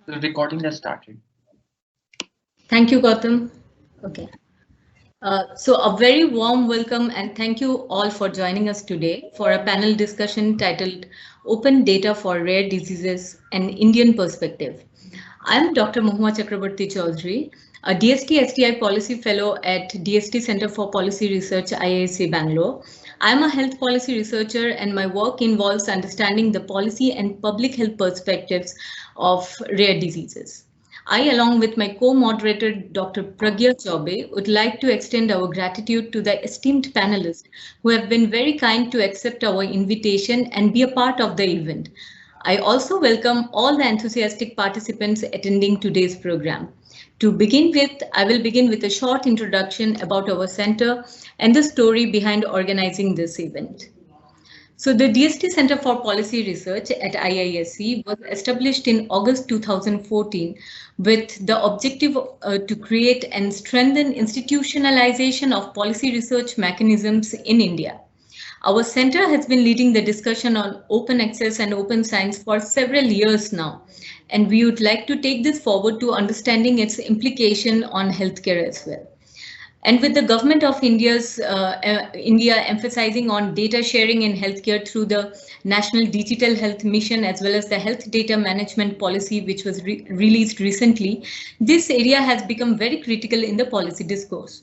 The recording has started. Thank you, Gautam. Okay. So a very warm welcome and thank you all for joining us today for a panel discussion titled Open Data for Rare Diseases, an Indian Perspective. I'm Dr. Mohua Chakrabarti Chaudhary, a DST STI Policy Fellow at DST Center for Policy Research, IISc Bangalore. I'm a health policy researcher and my work involves understanding the policy and public health perspectives of rare diseases. I, along with my co-moderator, Dr. Pragya Chaube, would like to extend our gratitude to the esteemed panelists who have been very kind to accept our invitation and be a part of the event. I also welcome all the enthusiastic participants attending today's program. To begin with, I will begin with a short introduction about our center and the story behind organizing this event. So the DST Center for Policy Research at IISc was established in August 2014 with the objective to create and strengthen institutionalization of policy research mechanisms in India. Our center has been leading the discussion on open access and open science for several years now, and we would like to take this forward to understanding its implication on healthcare as well. And with the government of India emphasizing on data sharing in healthcare through the National Digital Health Mission as well as the Health Data Management Policy, which was released recently, this area has become very critical in the policy discourse.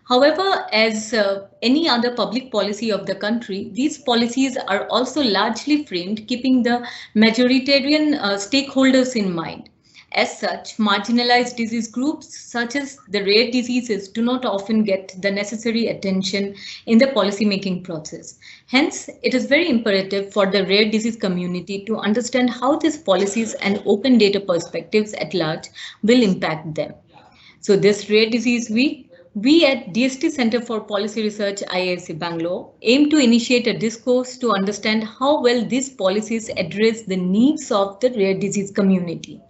However, as any other public policy of the country, these policies are also largely framed keeping the majoritarian stakeholders in mind. As such, marginalized disease groups such as the rare diseases do not often get the necessary attention in the policymaking process. Hence, it is very imperative for the rare disease community to understand how these policies and open data perspectives at large will impact them. So this Rare Disease Week, we at DST Center for Policy Research, IISc Bangalore, aim to initiate a discourse to understand how well these policies address the needs of the rare disease community.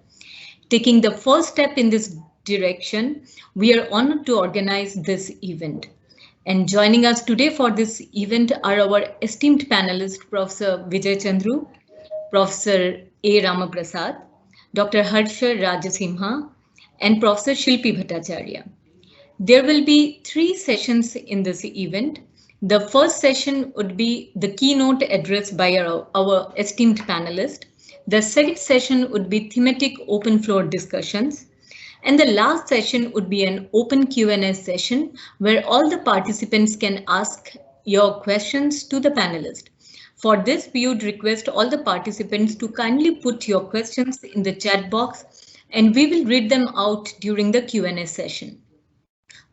Taking the first step in this direction, we are honored to organize this event. And joining us today for this event are our esteemed panelists, Professor Vijay Chandru, Professor A. Ramaprasad, Dr. Harsha Rajasimha, and Professor Shilpi Bhattacharya. There will be 3 sessions in this event. The first session would be the keynote address by our esteemed panelist. The second session would be thematic open floor discussions. And the last session would be an open Q&A session where all the participants can ask your questions to the panelist. For this, we would request all the participants to kindly put your questions in the chat box and we will read them out during the Q&A session.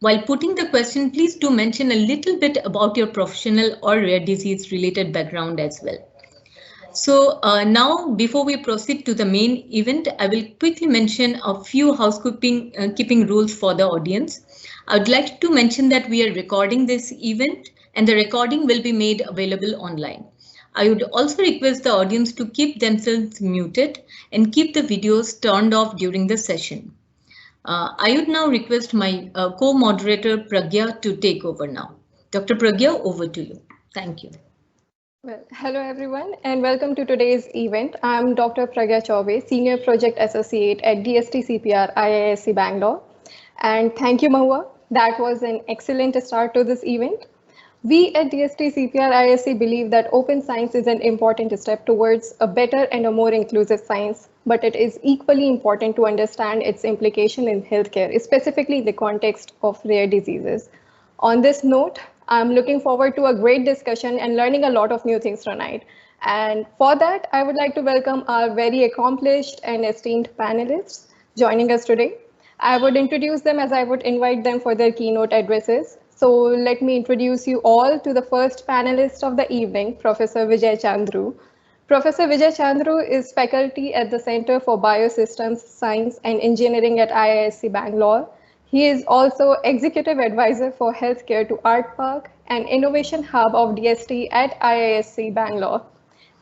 While putting the question, please do mention a little bit about your professional or rare disease related background as well. So now, before we proceed to the main event, I will quickly mention a few housekeeping rules for the audience. I would like to mention that we are recording this event and the recording will be made available online. I would also request the audience to keep themselves muted and keep the videos turned off during the session. I would now request my co-moderator Pragya to take over now. Dr. Pragya, over to you. Thank you. Well, hello everyone and welcome to today's event. I'm Dr. Pragya Chaube, Senior Project Associate at DST CPR IISc Bangalore. And thank you, Mahua. That was an excellent start to this event. We at DST CPR IISc believe that open science is an important step towards a better and a more inclusive science, but it is equally important to understand its implication in healthcare, specifically in the context of rare diseases. On this note, I'm looking forward to a great discussion and learning a lot of new things tonight. And for that, I would like to welcome our very accomplished and esteemed panelists joining us today. I would introduce them as I would invite them for their keynote addresses. So let me introduce you all to the first panelist of the evening, Professor Vijay Chandru. Professor Vijay Chandru is faculty at the Center for BioSystems Science and Engineering at IISc Bangalore. He is also Executive Advisor for Healthcare to Art Park and Innovation Hub of DST at IISc Bangalore.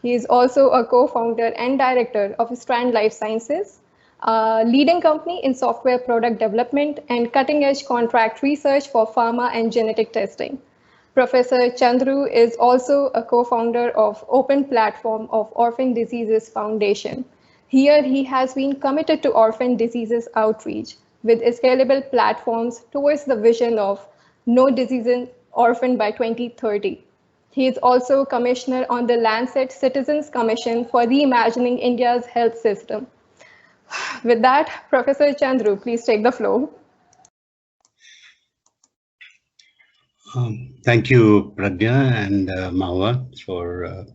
He is also a co-founder and director of Strand Life Sciences, a leading company in software product development and cutting-edge contract research for pharma and genetic testing. Professor Chandru is also a co-founder of Open Platform of Orphan Diseases Foundation. Here, he has been committed to orphan diseases outreach with scalable platforms towards the vision of no disease in orphan by 2030. He is also commissioner on the Lancet Citizens Commission for Reimagining India's Health System. With that, Professor Chandru, please take the floor. Thank you, Pragya and Mawa, for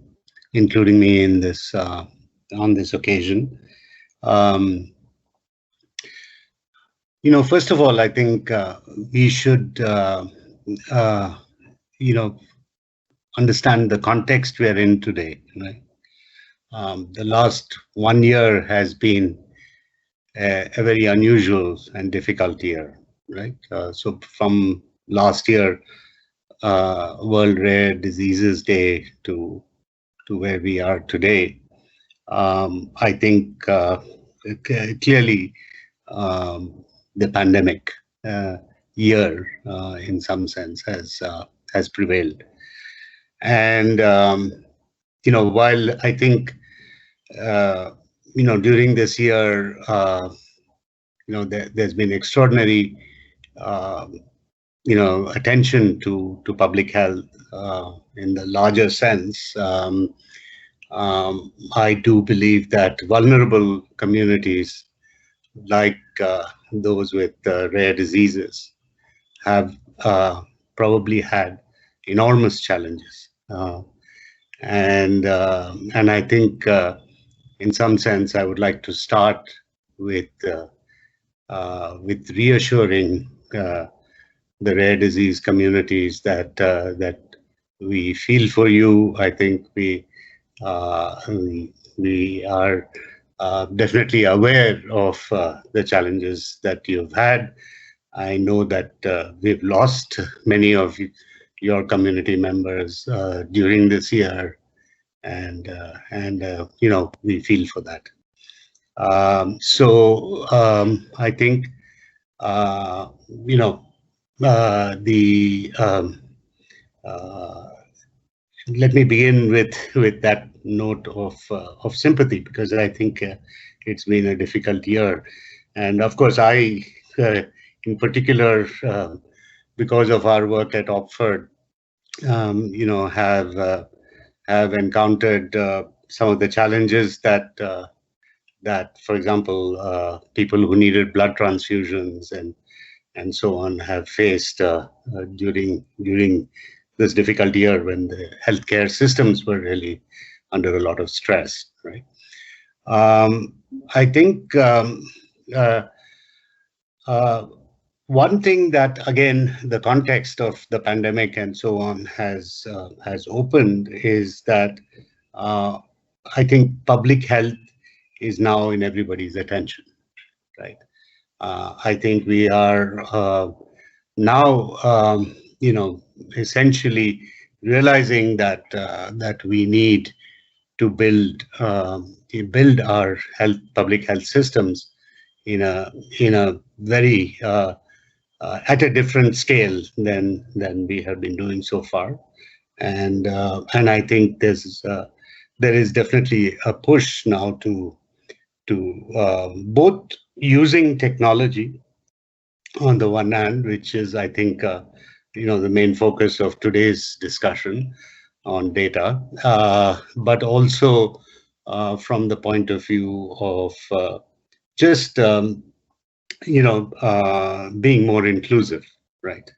including me in this on this occasion. First of all, I think we should, understand the context we are in today. Right? The last 1 year has been a very unusual and difficult year, right? So from last year, World Rare Diseases Day to where we are today, I think clearly the pandemic year, in some sense, has prevailed. And while I think during this year, there's been extraordinary attention to public health in the larger sense. I do believe that vulnerable communities like those with rare diseases have probably had enormous challenges, and I think in some sense I would like to start with reassuring the rare disease communities that we feel for you. I think we are definitely aware of the challenges that you've had. I know that we've lost many of your community members during this year, and we feel for that. So I think let me begin with that note of sympathy, because I think it's been a difficult year, and of course I, in particular, because of our work at Oxford, have encountered some of the challenges that, for example, people who needed blood transfusions and so on have faced during this difficult year when the healthcare systems were really under a lot of stress, right? I think one thing that, again, the context of the pandemic and so on has opened is that I think public health is now in everybody's attention, right? I think we are now, essentially realizing that we need to build our public health systems in a very at a different scale than we have been doing so far, and I think there is definitely a push now to both using technology on the one hand, which is, I think, the main focus of today's discussion on data, but also from the point of view of just being more inclusive, right?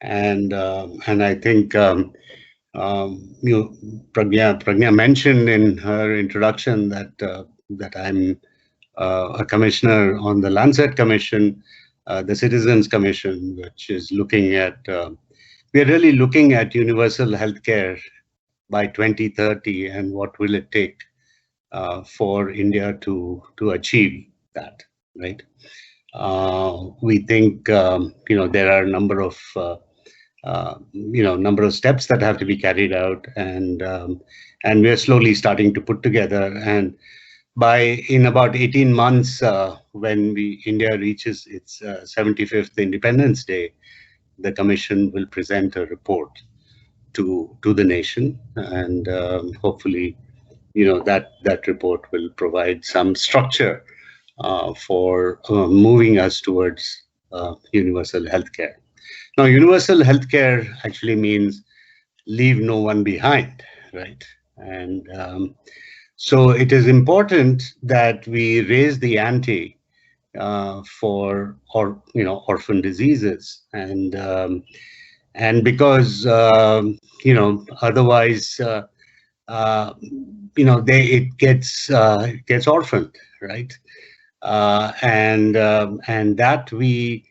And I think Pragya mentioned in her introduction that I'm a commissioner on the Lancet Commission, the Citizens Commission, which is looking at, we're really looking at universal healthcare by 2030, and what will it take for India to achieve that, right? We think there are a number of steps that have to be carried out, and we're slowly starting to put together. And in about 18 months, when India reaches its 75th Independence Day, the Commission will present a report to the nation, and hopefully that report will provide some structure for moving us towards universal healthcare. Now, universal healthcare actually means leave no one behind, right? And so it is important that we raise the ante for orphan diseases, and because otherwise it gets orphaned, right? And that we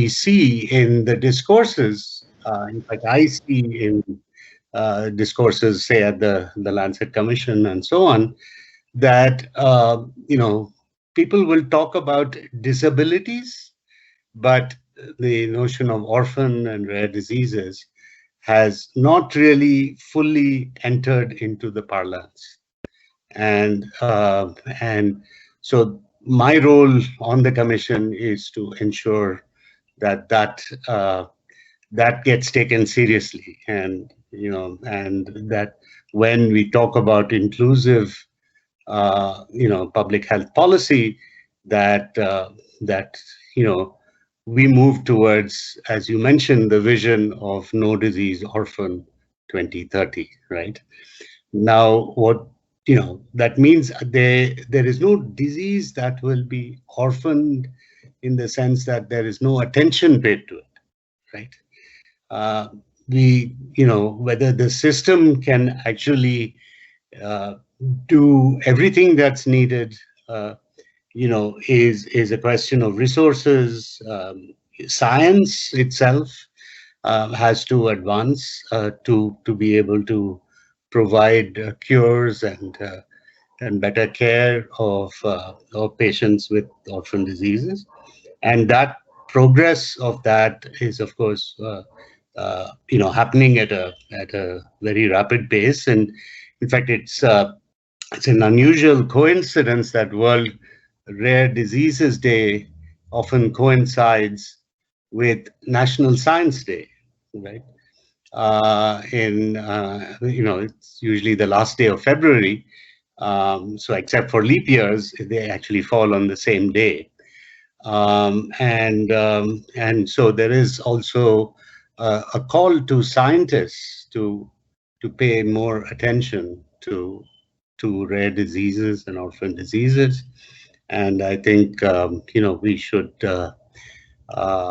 see in the discourses. In fact, I see in discourses, say at the Lancet Commission and so on, that people will talk about disabilities, but the notion of orphan and rare diseases has not really fully entered into the parlance. And so my role on the commission is to ensure that gets taken seriously, and that when we talk about inclusive public health policy, that we move towards, as you mentioned, the vision of no disease orphan 2030, right? Now, what that means, there is no disease that will be orphaned in the sense that there is no attention paid to it, right? Whether the system can actually do everything that's needed, is a question of resources. Science itself has to advance to be able to provide cures and better care of patients with orphan diseases, and that progress of that is, of course, happening at a very rapid pace. And in fact, it's an unusual coincidence that World Rare Diseases Day often coincides with National Science Day, right? It's usually the last day of February. So except for leap years, they actually fall on the same day. And so there is also a call to scientists to pay more attention to rare diseases and orphan diseases. And I think we should I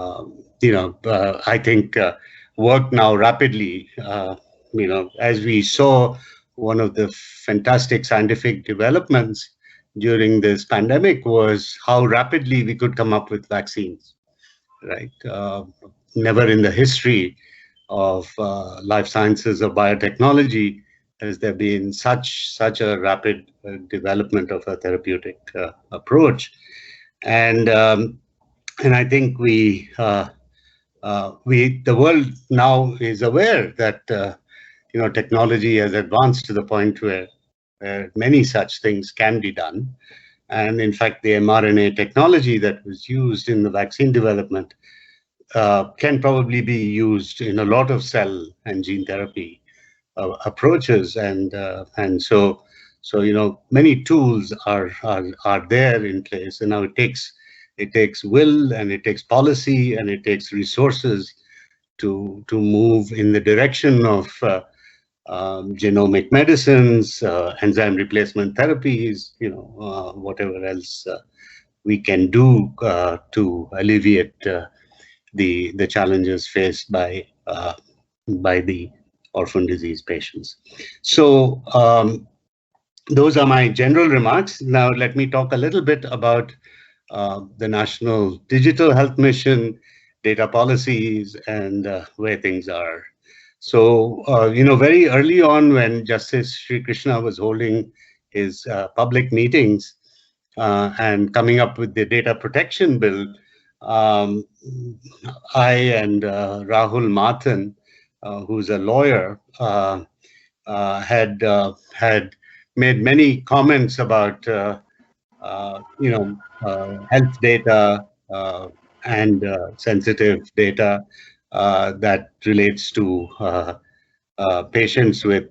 think work now rapidly. As we saw, one of the fantastic scientific developments during this pandemic was how rapidly we could come up with vaccines, right? Never in the history of life sciences or biotechnology has there been such a rapid development of a therapeutic approach. And I think the world now is aware that technology has advanced to the point where many such things can be done. And in fact, the mRNA technology that was used in the vaccine development can probably be used in a lot of cell and gene therapy approaches. And so many tools are there in place. And now it takes will, and it takes policy, and it takes resources to move in the direction of genomic medicines, enzyme replacement therapies, whatever else we can do to alleviate the challenges faced by the orphan disease patients. So those are my general remarks. Now let me talk a little bit about the National Digital Health Mission, data policies, and where things are. So, very early on, when Justice Sri Krishna was holding his public meetings and coming up with the data protection bill, I and Rahul Mathan, who's a lawyer, had made many comments about health data and sensitive data that relates to patients with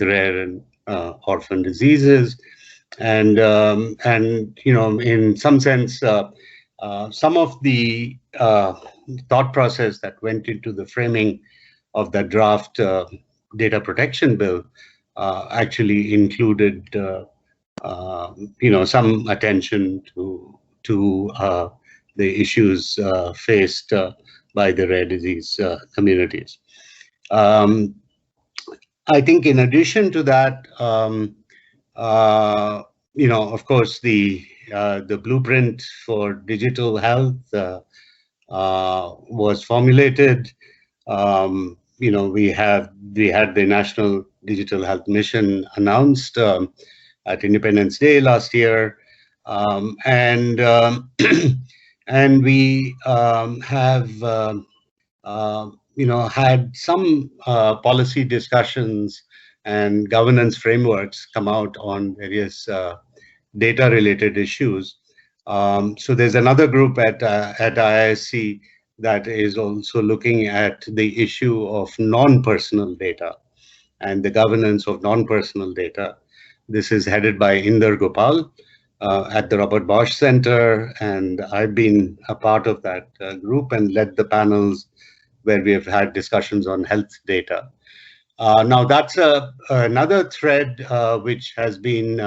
rare and orphan diseases, and in some sense, some of the thought process that went into the framing of the draft data protection bill actually included some attention to the issues faced by the rare disease communities. I think in addition to that, of course, the blueprint for digital health was formulated. We had the National Digital Health Mission announced at Independence Day last year, and we have had some policy discussions and governance frameworks come out on various data-related issues. So there's another group at IISc that is also looking at the issue of non-personal data and the governance of non-personal data. This is headed by Inder Gopal at the Robert Bosch Center, and I've been a part of that group and led the panels where we have had discussions on health data. Now that's another thread which has been,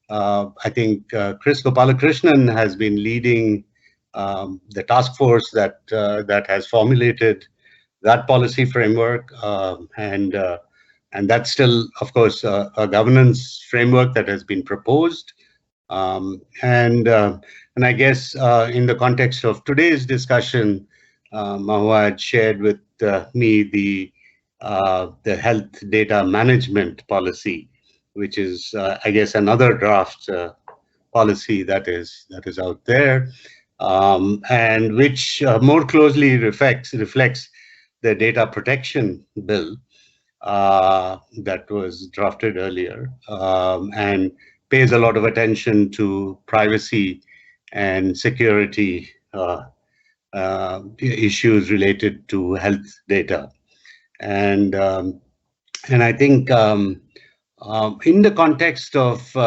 I think Chris Gopalakrishnan has been leading the task force that has formulated that policy framework, and that's still, of course, a governance framework that has been proposed. And I guess in the context of today's discussion, Mahua had shared with me the health data management policy, which is, I guess, another draft policy that is out there, and which more closely reflects the data protection bill that was drafted earlier, and pays a lot of attention to privacy and security issues related to health data. And I think in the context of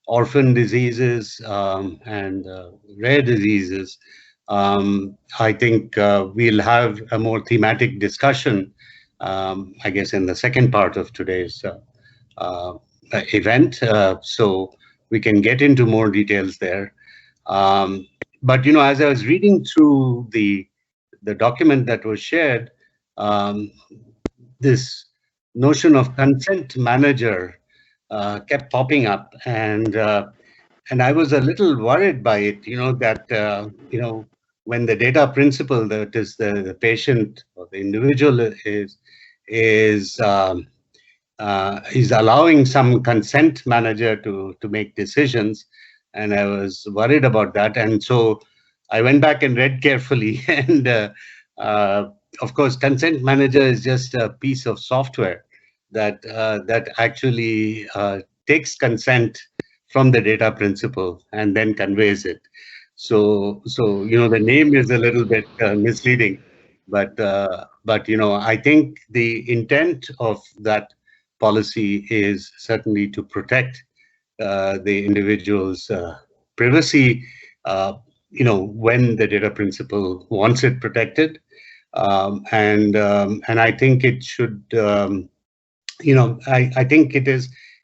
orphan diseases and rare diseases, I think we'll have a more thematic discussion, I guess, in the second part of today's event, so we can get into more details there. But as I was reading through the document that was shared, this notion of consent manager kept popping up, and I was a little worried by it. That when the data principle, that is the patient or the individual is allowing some consent manager to make decisions, and I was worried about that. And so I went back and read carefully, and of course, consent manager is just a piece of software that actually takes consent from the data principle and then conveys it. So the name is a little bit misleading, but I think the intent of that policy is certainly to protect the individual's privacy, when the data principle wants it protected, and I think it should, I think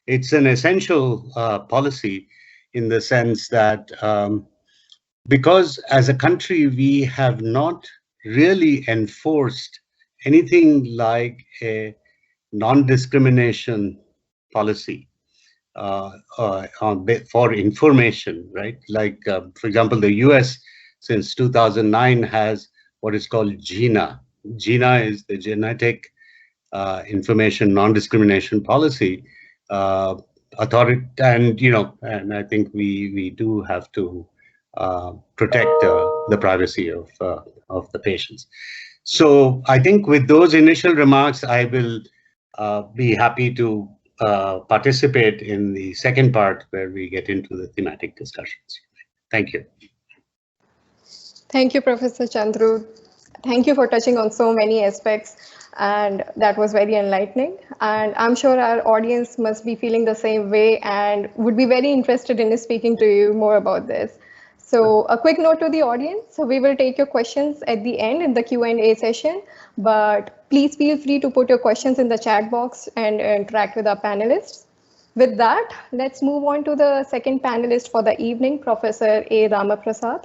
it's an essential policy in the sense that because as a country we have not really enforced anything like a non-discrimination policy for information, right? Like, for example, the US since 2009 has what is called GINA. GINA is the Genetic Information Non-Discrimination Policy Authority, and and I think we do have to protect the privacy of the patients. So I think with those initial remarks, I will be happy to participate in the second part where we get into the thematic discussions. Thank you. Thank you, Professor Chandru. Thank you for touching on so many aspects. and that was very enlightening. And I'm sure our audience must be feeling the same way and would be very interested in speaking to you more about this. So a quick note to the audience. So we will take your questions at the end in the Q&A session, but please feel free to put your questions in the chat box and interact with our panelists. With that, let's move on to the second panelist for the evening, Professor A. Ramaprasad.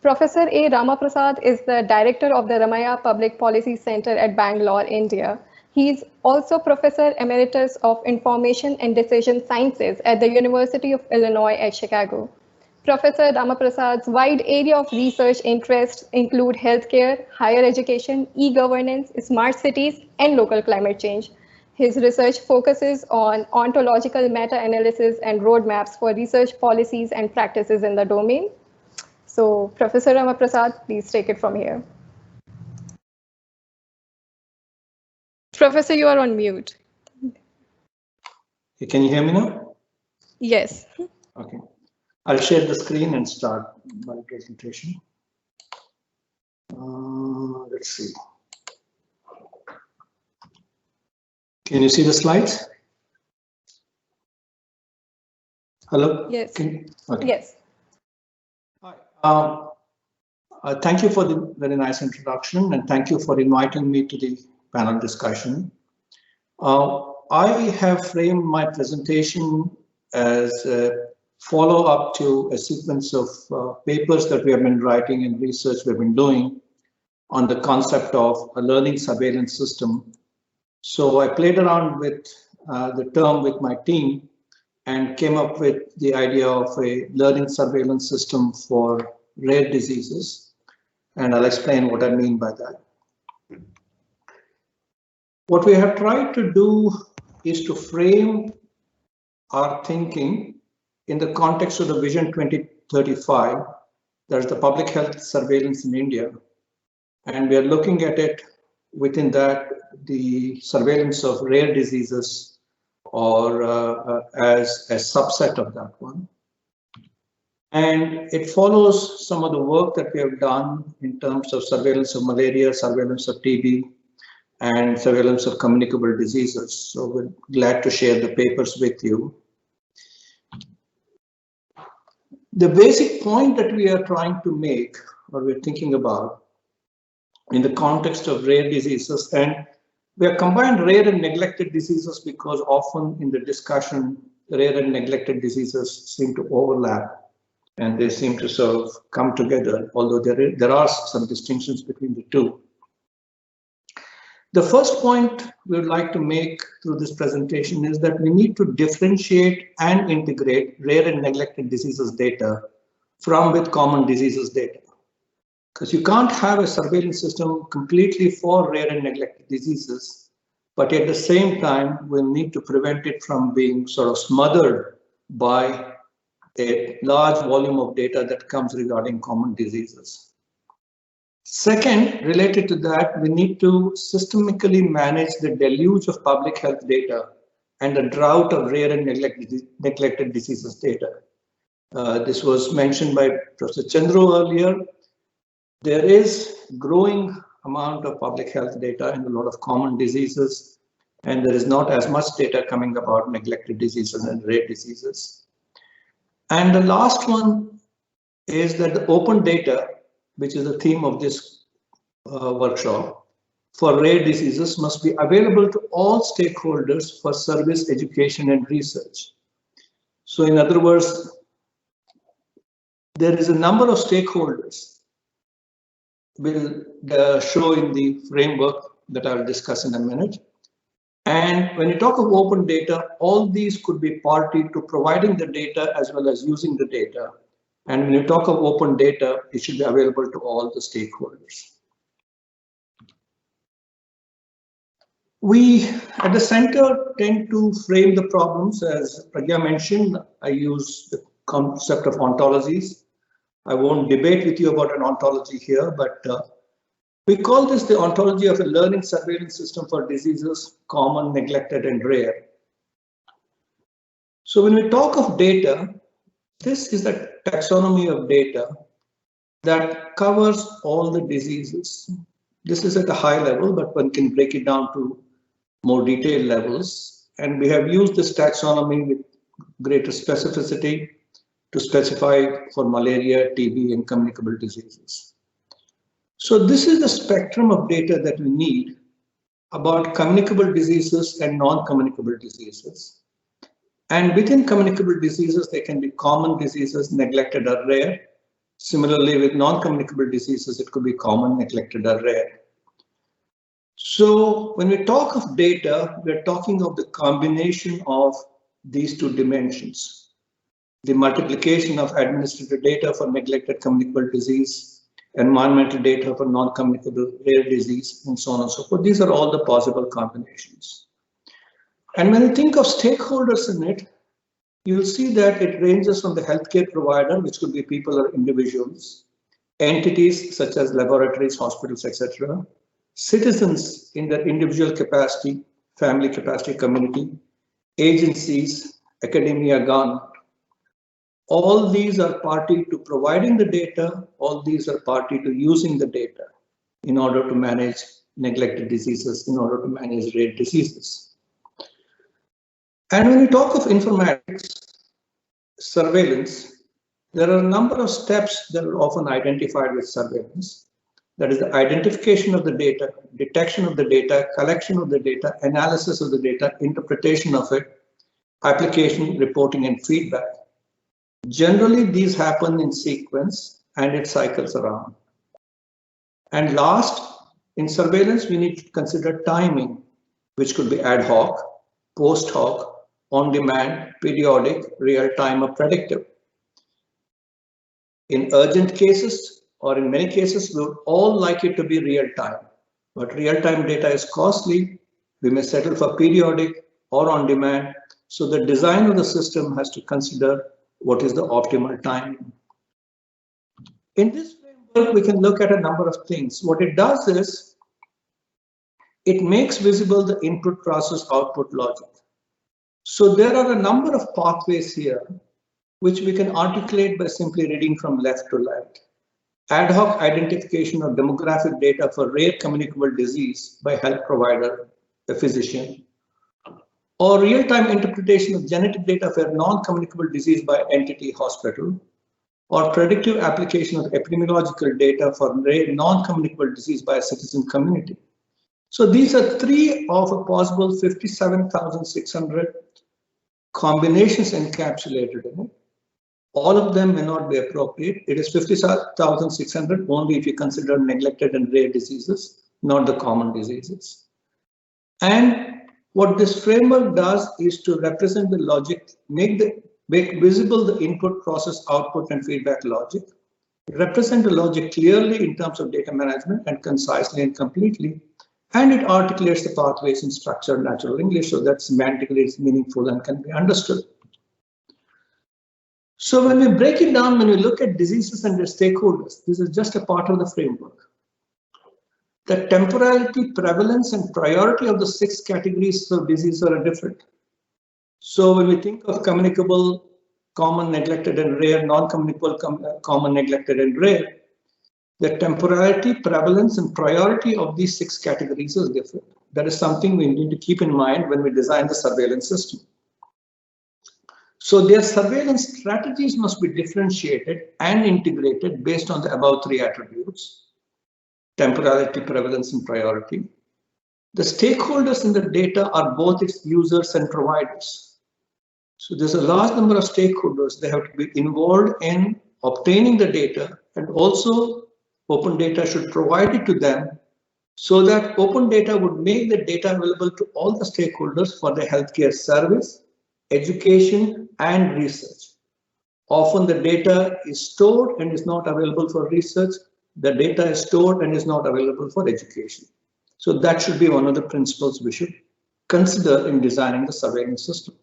Professor A. Ramaprasad is the director of the Ramaiah Public Policy Center at Bangalore, India. He is also Professor Emeritus of Information and Decision Sciences at the University of Illinois at Chicago. Professor Ramaprasad's wide area of research interests include healthcare, higher education, e-governance, smart cities, and local climate change. His research focuses on ontological meta-analysis and roadmaps for research policies and practices in the domain. So, Professor Ramaprasad, please take it from here. Professor, you are on mute. Can you hear me now? Yes. Okay. I'll share the screen and start my presentation. Let's see. Can you see the slides? Hello? Yes. Okay. Yes. Hi. Thank you for the very nice introduction, and thank you for inviting me to the panel discussion. I have framed my presentation as a follow-up to a sequence of papers that we have been writing and research we've been doing on the concept of a learning surveillance system. So I played around with the term with my team and came up with the idea of a learning surveillance system for rare diseases. And I'll explain what I mean by that. What we have tried to do is to frame our thinking in the context of the Vision 2035, that's the public health surveillance in India. And we are looking at it within that, the surveillance of rare diseases, or as a subset of that one. And it follows some of the work that we have done in terms of surveillance of malaria, surveillance of TB, and surveillance of communicable diseases. So we're glad to share the papers with you. The basic point that we are trying to make, or we're thinking about, in the context of rare diseases, and we have combined rare and neglected diseases because often in the discussion, rare and neglected diseases seem to overlap and they seem to sort of come together, although there are some distinctions between the two. The first point we would like to make through this presentation is that we need to differentiate and integrate rare and neglected diseases data from with common diseases data. Because you can't have a surveillance system completely for rare and neglected diseases, but at the same time, we'll need to prevent it from being sort of smothered by a large volume of data that comes regarding common diseases. Second, related to that, we need to systemically manage the deluge of public health data and the drought of rare and neglected diseases data. This was mentioned by Professor Chandru earlier. There is growing amount of public health data in a lot of common diseases, and there is not as much data coming about neglected diseases and rare diseases. And the last one is that the open data, which is the theme of this workshop, for rare diseases must be available to all stakeholders for service, education, and research. So in other words, there is a number of stakeholders will show in the framework that I'll discuss in a minute. And when you talk of open data, all these could be party to providing the data as well as using the data. And when you talk of open data, it should be available to all the stakeholders. We at the center tend to frame the problems, as Pragya mentioned. I use the concept of ontologies. I won't debate with you about an ontology here, but we call this the ontology of a learning surveillance system for diseases, common, neglected, and rare. So when we talk of data, this is the taxonomy of data that covers all the diseases. This is at a high level, but one can break it down to more detailed levels. And we have used this taxonomy with greater specificity to specify for malaria, TB, and communicable diseases. So this is the spectrum of data that we need about communicable diseases and non-communicable diseases. And within communicable diseases, there can be common diseases, neglected or rare. Similarly, with non-communicable diseases, it could be common, neglected or rare. So when we talk of data, we're talking of the combination of these two dimensions. The multiplication of administrative data for neglected communicable disease, environmental data for non-communicable rare disease, and so on and so forth. These are all the possible combinations. And when you think of stakeholders in it, you'll see that it ranges from the healthcare provider, which could be people or individuals, entities such as laboratories, hospitals, etc., citizens in their individual capacity, family capacity, community, agencies, academia, government. All these are party to providing the data, all these are party to using the data in order to manage neglected diseases, in order to manage rare diseases. And when we talk of informatics, surveillance, there are a number of steps that are often identified with surveillance. That is the identification of the data, detection of the data, collection of the data, analysis of the data, interpretation of it, application, reporting, and feedback. Generally, these happen in sequence and it cycles around. And last, in surveillance, we need to consider timing, which could be ad hoc, post hoc, on demand, periodic, real time, or predictive. In urgent cases, or in many cases, we would all like it to be real time. But real time data is costly. We may settle for periodic or on demand. So the design of the system has to consider what is the optimal timing. In this framework, we can look at a number of things. What it does is, it makes visible the input process output logic. So there are a number of pathways here, which we can articulate by simply reading from left to right. Ad hoc identification of demographic data for rare communicable disease by health provider, a physician, or real-time interpretation of genetic data for non-communicable disease by entity, hospital, or predictive application of epidemiological data for rare non-communicable disease by a citizen community. So these are three of a possible 57,600 combinations encapsulated in it. All of them may not be appropriate. It is 50,600 only if you consider neglected and rare diseases, not the common diseases. And what this framework does is to represent the logic, make visible the input, process, output, and feedback logic, represent the logic clearly in terms of data management and concisely and completely, and it articulates the pathways in structured natural English so that semantically it's meaningful and can be understood. So when we break it down, when we look at diseases and their stakeholders, this is just a part of the framework. The temporality, prevalence, and priority of the 6 categories of disease are different. So when we think of communicable, common, neglected, and rare, non-communicable, common, neglected, and rare, the temporality, prevalence, and priority of these 6 categories is different. That is something we need to keep in mind when we design the surveillance system. So their surveillance strategies must be differentiated and integrated based on the above 3 attributes: temporality, prevalence, and priority. The stakeholders in the data are both its users and providers. So there's a large number of stakeholders. They have to be involved in obtaining the data, and also open data should provide it to them so that open data would make the data available to all the stakeholders for the healthcare service, education, and research. Often the data is stored and is not available for research. The data is stored and is not available for education. So that should be one of the principles we should consider in designing the surveillance system.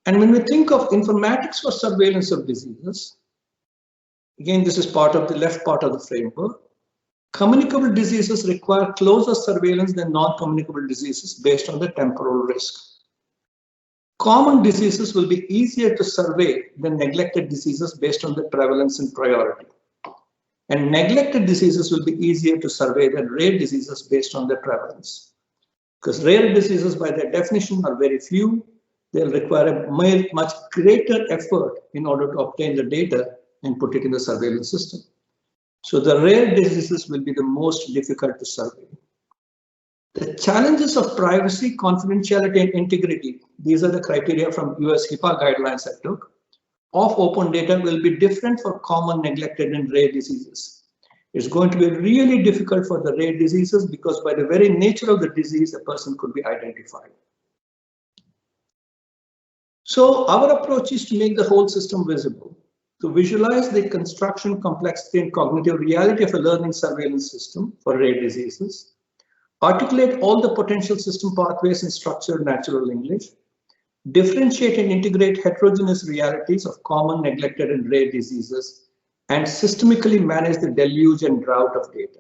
And when we think of informatics for surveillance of diseases, again, this is part of the left part of the framework. Communicable diseases require closer surveillance than non-communicable diseases based on the temporal risk. Common diseases will be easier to survey than neglected diseases based on the prevalence and priority. And neglected diseases will be easier to survey than rare diseases based on their prevalence. Because rare diseases, by their definition, are very few. They'll require a much greater effort in order to obtain the data and put it in the surveillance system. So the rare diseases will be the most difficult to survey. The challenges of privacy, confidentiality, and integrity, these are the criteria from US HIPAA guidelines I took, of open data will be different for common, neglected, and rare diseases. It's going to be really difficult for the rare diseases because by the very nature of the disease, a person could be identified. So our approach is to make the whole system visible, to visualize the construction, complexity, and cognitive reality of a learning surveillance system for rare diseases, articulate all the potential system pathways in structured natural English, differentiate and integrate heterogeneous realities of common, neglected, and rare diseases, and systemically manage the deluge and drought of data.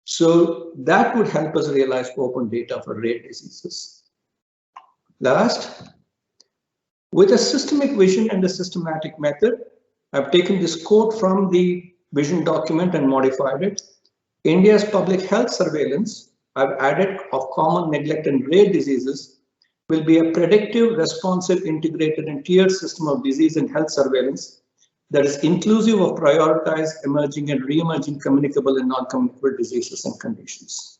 So that would help us realize open data for rare diseases. Last, with a systemic vision and a systematic method, I've taken this quote from the vision document and modified it. India's public health surveillance, I've added, of common, neglected, and rare diseases will be a predictive, responsive, integrated, and tiered system of disease and health surveillance that is inclusive of prioritized, emerging, and re-emerging communicable and non-communicable diseases and conditions.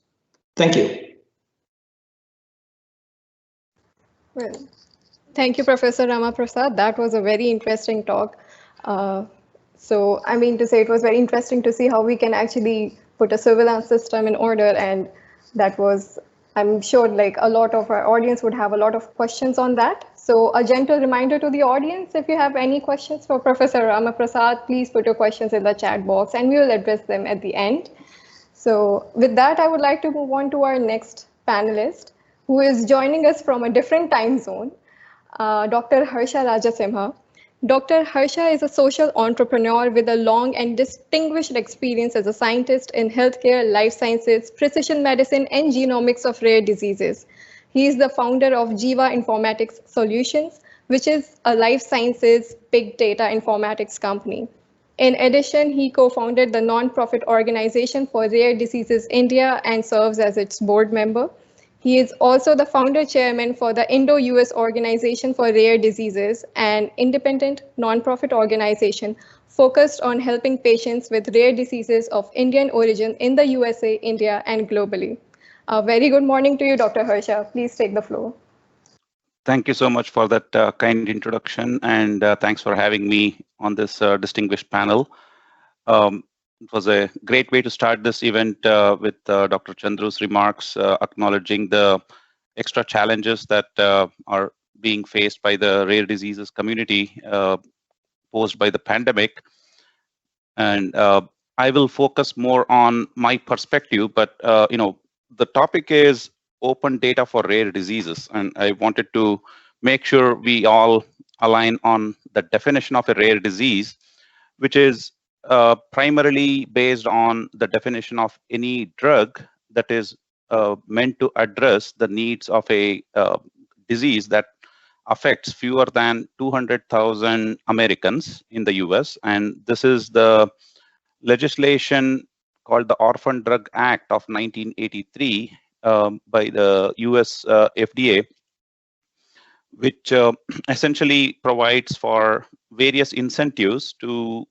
Thank you. Well, thank you, Professor Ramaprasad. That was a very interesting talk. So I mean to say, it was very interesting to see how we can actually put a surveillance system in order, and that was, I'm sure, like a lot of our audience would have a lot of questions on that. So a gentle reminder to the audience, if you have any questions for Professor Ramaprasad, please put your questions in the chat box and we will address them at the end. So with that, I would like to move on to our next panelist, who is joining us from a different time zone, Dr. Harsha Rajasimha. Dr. Harsha is a social entrepreneur with a long and distinguished experience as a scientist in healthcare, life sciences, precision medicine, and genomics of rare diseases. He is the founder of Jeeva Informatics Solutions, which is a life sciences big data informatics company. In addition, he co-founded the non-profit organization for Rare Diseases India and serves as its board member. He is also the founder chairman for the Indo-US Organization for Rare Diseases, an independent non-profit organization focused on helping patients with rare diseases of Indian origin in the USA, India, and globally. A very good morning to you, Dr. Harsha. Please take the floor. Thank you so much for that kind introduction, and thanks for having me on this distinguished panel. It was a great way to start this event with Dr. Chandru's remarks, acknowledging the extra challenges that are being faced by the rare diseases community posed by the pandemic. And I will focus more on my perspective, but the topic is open data for rare diseases, and I wanted to make sure we all align on the definition of a rare disease, which is primarily based on the definition of any drug that is meant to address the needs of a disease that affects fewer than 200,000 Americans in the US. And this is the legislation called the Orphan Drug Act of 1983 by the US FDA, which essentially provides for various incentives to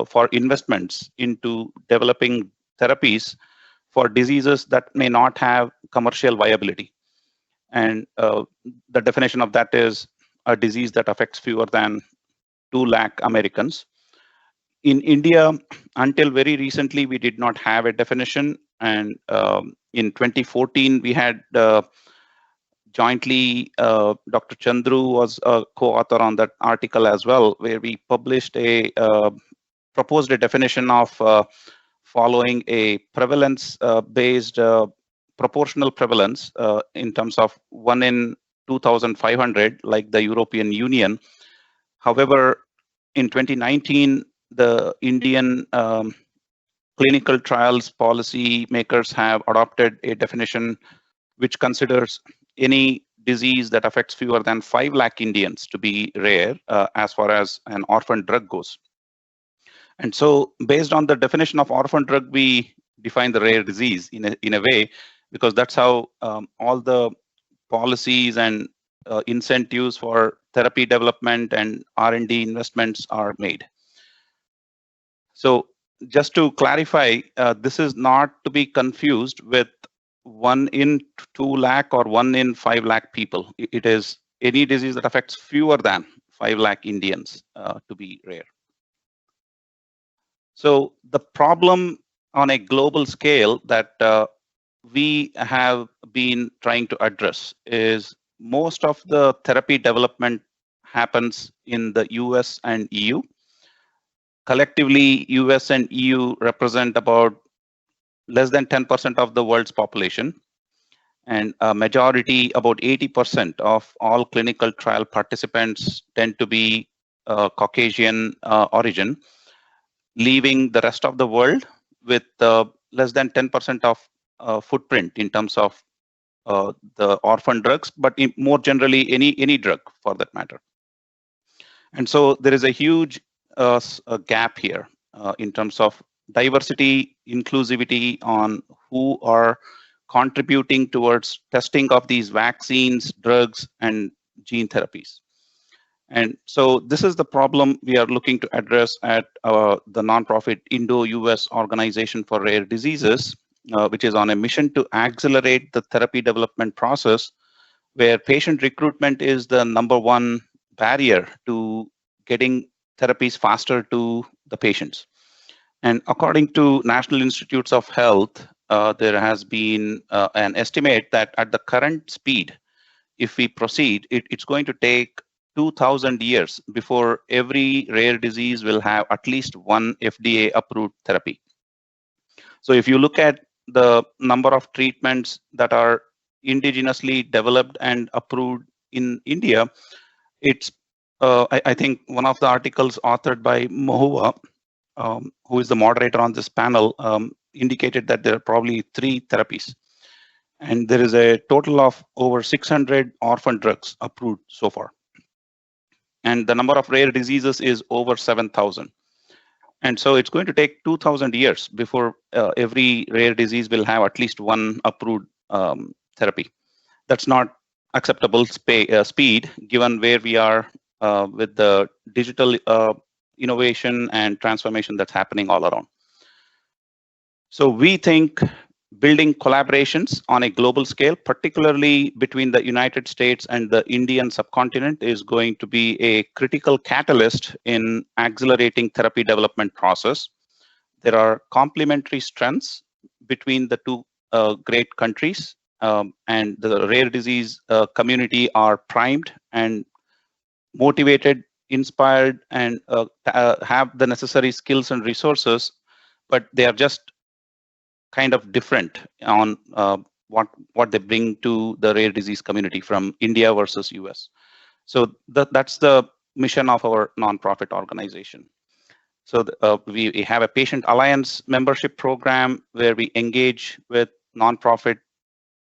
for investments into developing therapies for diseases that may not have commercial viability. And the definition of that is a disease that affects fewer than 2 lakh Americans. In India, until very recently, we did not have a definition. And in 2014, we had jointly, Dr. Chandru was a co-author on that article as well, where we published proposed a definition of following a prevalence-based proportional prevalence in terms of 1 in 2,500, like the European Union. However, in 2019, the Indian clinical trials policy makers have adopted a definition which considers any disease that affects fewer than 5 lakh Indians to be rare as far as an orphan drug goes. And so based on the definition of orphan drug, we define the rare disease in a way, because that's how all the policies and incentives for therapy development and R&D investments are made. So just to clarify, this is not to be confused with 1 in 2 lakh or 1 in 5 lakh people. It is any disease that affects fewer than 5 lakh Indians to be rare. So the problem on a global scale that we have been trying to address is most of the therapy development happens in the US and EU. Collectively, US and EU represent about less than 10% of the world's population, and a majority, about 80% of all clinical trial participants tend to be Caucasian origin, leaving the rest of the world with less than 10% of footprint in terms of the orphan drugs, but more generally any drug for that matter. And so there is a huge gap here in terms of diversity, inclusivity on who are contributing towards testing of these vaccines, drugs, and gene therapies. And so this is the problem we are looking to address at the nonprofit Indo-US Organization for Rare Diseases, which is on a mission to accelerate the therapy development process, where patient recruitment is the #1 barrier to getting therapies faster to the patients. And according to National Institutes of Health, there has been an estimate that at the current speed, if we proceed, it's going to take 2,000 years before every rare disease will have at least one FDA-approved therapy. So if you look at the number of treatments that are indigenously developed and approved in India, it's I think one of the articles authored by Mohua, who is the moderator on this panel, indicated that there are probably 3 therapies. And there is a total of over 600 orphan drugs approved so far. And the number of rare diseases is over 7,000. And so it's going to take 2,000 years before every rare disease will have at least one approved therapy. That's not acceptable speed, given where we are with the digital innovation and transformation that's happening all around. So we think building collaborations on a global scale, particularly between the United States and the Indian subcontinent, is going to be a critical catalyst in accelerating therapy development process. There are complementary strengths between the two great countries, and the rare disease community are primed and motivated, inspired, and have the necessary skills and resources, but they are just kind of different on what they bring to the rare disease community from India versus US. So that's the mission of our nonprofit organization. So we have a patient alliance membership program where we engage with nonprofit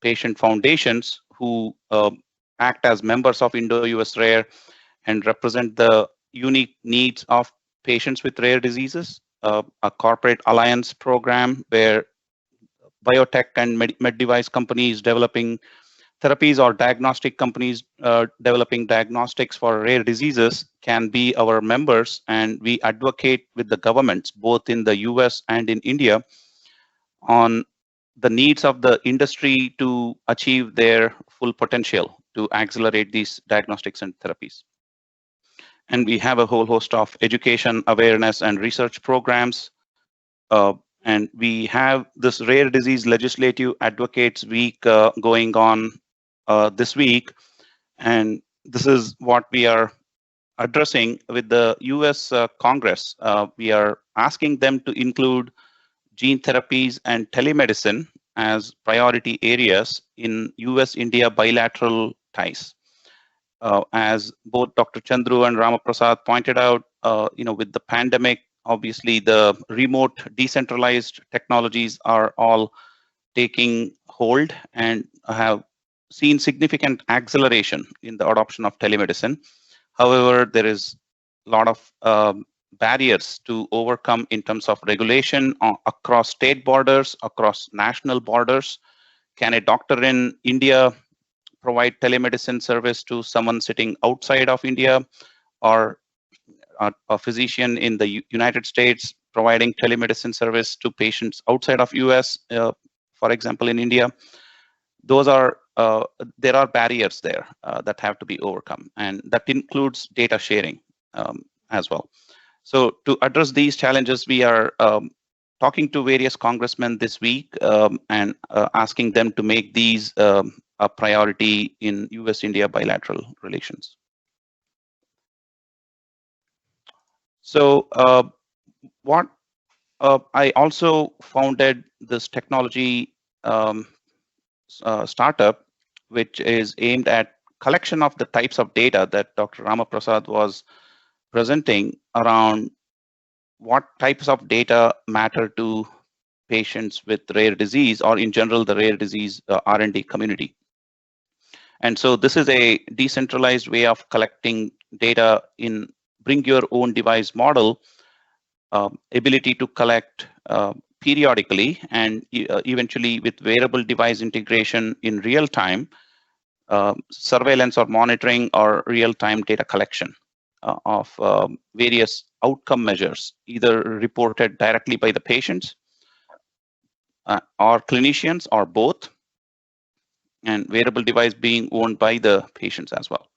patient foundations who act as members of Indo-US Rare and represent the unique needs of patients with rare diseases. A corporate alliance program where biotech and med device companies developing therapies or diagnostic companies developing diagnostics for rare diseases can be our members, and we advocate with the governments both in the US and in India on the needs of the industry to achieve their full potential to accelerate these diagnostics and therapies. And we have a whole host of education, awareness, and research programs. And we have this Rare Disease Legislative Advocates Week going on this week. And this is what we are addressing with the US Congress. We are asking them to include gene therapies and telemedicine as priority areas in US-India bilateral ties. As both Dr. Chandru and Ramaprasad pointed out, with the pandemic, obviously the remote decentralized technologies are all taking hold and have seen significant acceleration in the adoption of telemedicine. However, there is a lot of barriers to overcome in terms of regulation across state borders, across national borders? Can a doctor in India provide telemedicine service to someone sitting outside of India, or a physician in the United States providing telemedicine service to patients outside of US, for example, in India? Those are there are barriers there that have to be overcome, and that includes data sharing as well. So to address these challenges, we are talking to various congressmen this week and asking them to make these a priority in US-India bilateral relations. So what I also founded this technology startup, which is aimed at collection of the types of data that Dr. Ramaprasad was presenting around what types of data matter to patients with rare disease, or in general, the rare disease R&D community. And so this is a decentralized way of collecting data in bring your own device model, ability to collect periodically and eventually with wearable device integration in real time, surveillance or monitoring or real-time data collection of various outcome measures, either reported directly by the patients or clinicians or both, and wearable device being owned by the patients as well.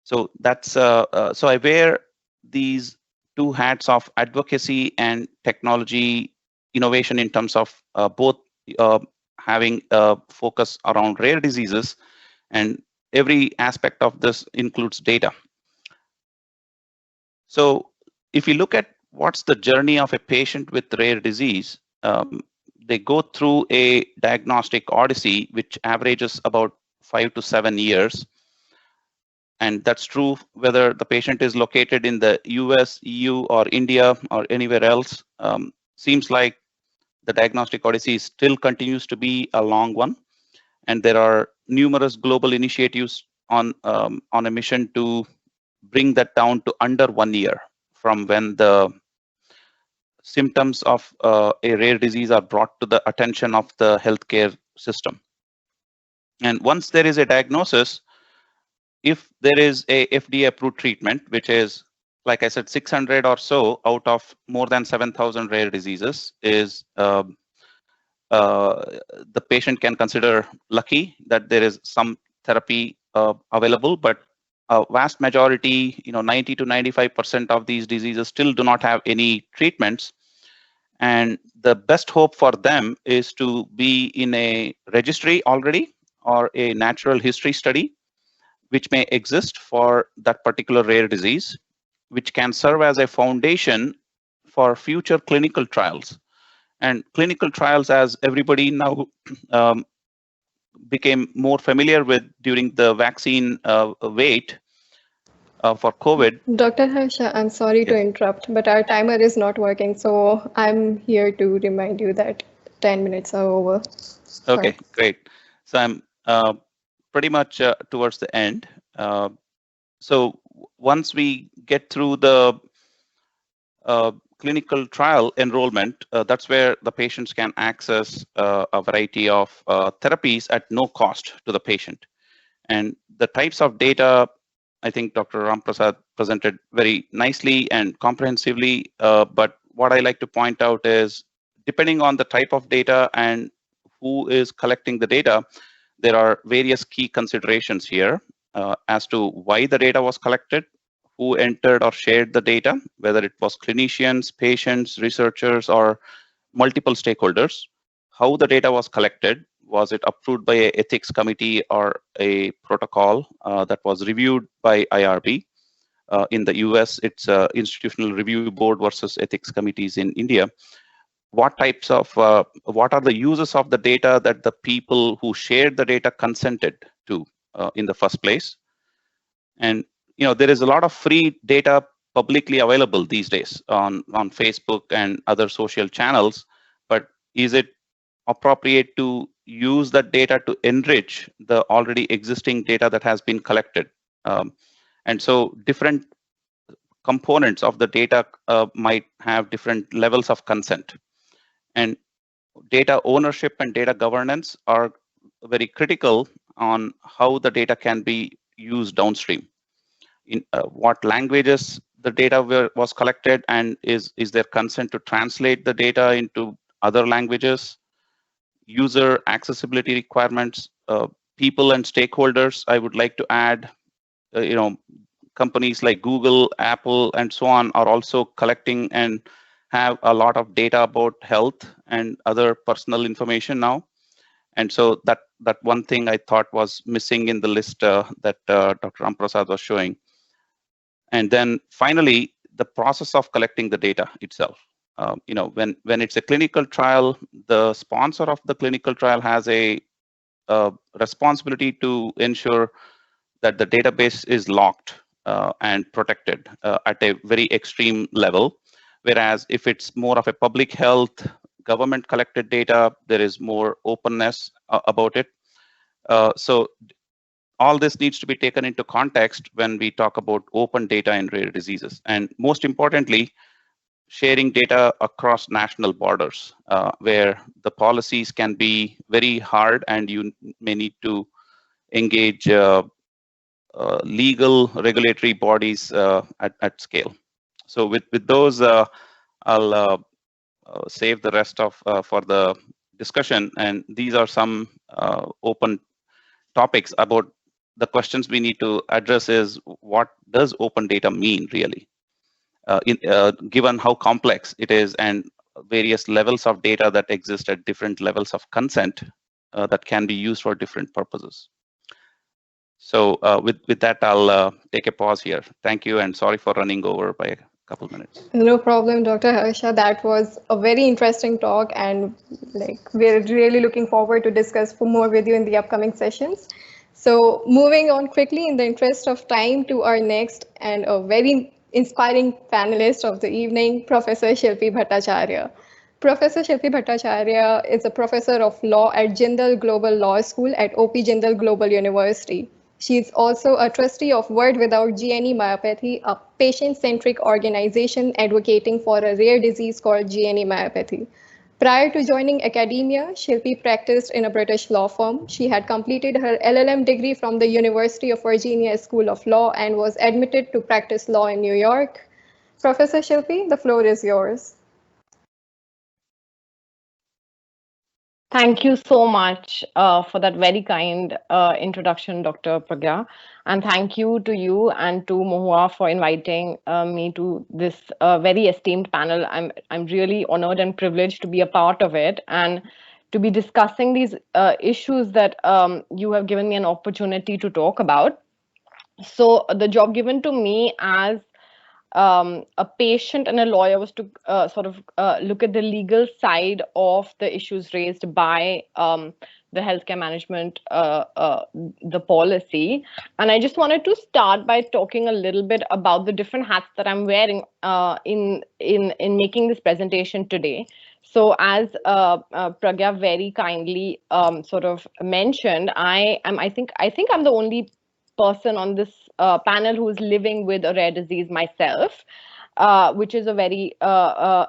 So that's so I wear these two hats of advocacy and technology innovation in terms of both having a focus around rare diseases, and every aspect of this includes data. So if you look at what's the journey of a patient with rare disease, they go through a diagnostic odyssey, which averages about 5 to 7 years. And that's true whether the patient is located in the US, EU, or India, or anywhere else. Seems like the diagnostic odyssey still continues to be a long one. And there are numerous global initiatives on a mission to bring that down to under 1 year from when the symptoms of a rare disease are brought to the attention of the healthcare system. And once there is a diagnosis, if there is a FDA approved treatment, which is, like I said, 600 or so out of more than 7,000 rare diseases, is the patient can consider lucky that there is some therapy available, but a vast majority, 90 to 95% of these diseases still do not have any treatments. And the best hope for them is to be in a registry already or a natural history study, which may exist for that particular rare disease, which can serve as a foundation for future clinical trials. And clinical trials, as everybody now became more familiar with during the vaccine wait for COVID. Dr. Harsha, I'm sorry to interrupt, but our timer is not working. So I'm here to remind you that 10 minutes are over. Okay, Sorry. great. So I'm pretty much towards the end. So once we get through the clinical trial enrollment, that's where the patients can access a variety of therapies at no cost to the patient. And the types of data, I think Dr. Ramaprasad presented very nicely and comprehensively, but what I like to point out is, depending on the type of data and who is collecting the data, there are various key considerations here as to why the data was collected, who entered or shared the data, whether it was clinicians, patients, researchers, or multiple stakeholders, how the data was collected, was it approved by an ethics committee or a protocol that was reviewed by IRB. In the US, it's Institutional Review Board versus ethics committees in India. What types of, what are the uses of the data that the people who shared the data consented to in the first place? And there is a lot of free data publicly available these days on Facebook and other social channels, but is it appropriate to use that data to enrich the already existing data that has been collected? And so different components of the data might have different levels of consent. And data ownership and data governance are very critical on how the data can be used downstream. In what languages the data was collected, and is there consent to translate the data into other languages, user accessibility requirements, people and stakeholders. I would like to add, companies like Google, Apple, and so on are also collecting and have a lot of data about health and other personal information now. And so that one thing I thought was missing in the list that Dr. Ramaprasad was showing. And then finally, the process of collecting the data itself. When it's a clinical trial, the sponsor of the clinical trial has a responsibility to ensure that the database is locked and protected at a very extreme level. Whereas if it's more of a public health, government collected data, there is more openness about it. So all this needs to be taken into context when we talk about open data in rare diseases. And most importantly, sharing data across national borders, where the policies can be very hard and you may need to engage legal regulatory bodies at scale. So with those, I'll save the rest of for the discussion. And these are some open topics about the questions we need to address is, what does open data mean really? Given how complex it is and various levels of data that exist at different levels of consent that can be used for different purposes. So with that, I'll take a pause here. Thank you, and sorry for running over by a couple minutes. No problem, Dr. Harsha. That was a very interesting talk, and we're really looking forward to discuss more with you in the upcoming sessions. So moving on quickly in the interest of time to our next and a very inspiring panelist of the evening, Professor Shilpi Bhattacharya. Professor Shilpi Bhattacharya is a professor of law at Jindal Global Law School at OP Jindal Global University. She is also a trustee of Word Without GNE Myopathy, a patient-centric organization advocating for a rare disease called GNE myopathy. Prior to joining academia, Shilpi practiced in a British law firm. She had completed her LLM degree from the University of Virginia School of Law and was admitted to practice law in New York. Professor Shilpi, the floor is yours. Thank you so much for that very kind introduction, Dr. Pragya. And thank you to you and to Mohua for inviting me to this very esteemed panel. I'm really honored and privileged to be a part of it and to be discussing these issues that you have given me an opportunity to talk about. So the job given to me as a patient and a lawyer was to look at the legal side of the issues raised by the healthcare management, the policy. And I just wanted to start by talking a little bit about the different hats that I'm wearing in making this presentation today. So as Pragya very kindly mentioned, I think I'm the only person on this panel who is living with a rare disease myself, which is a very, I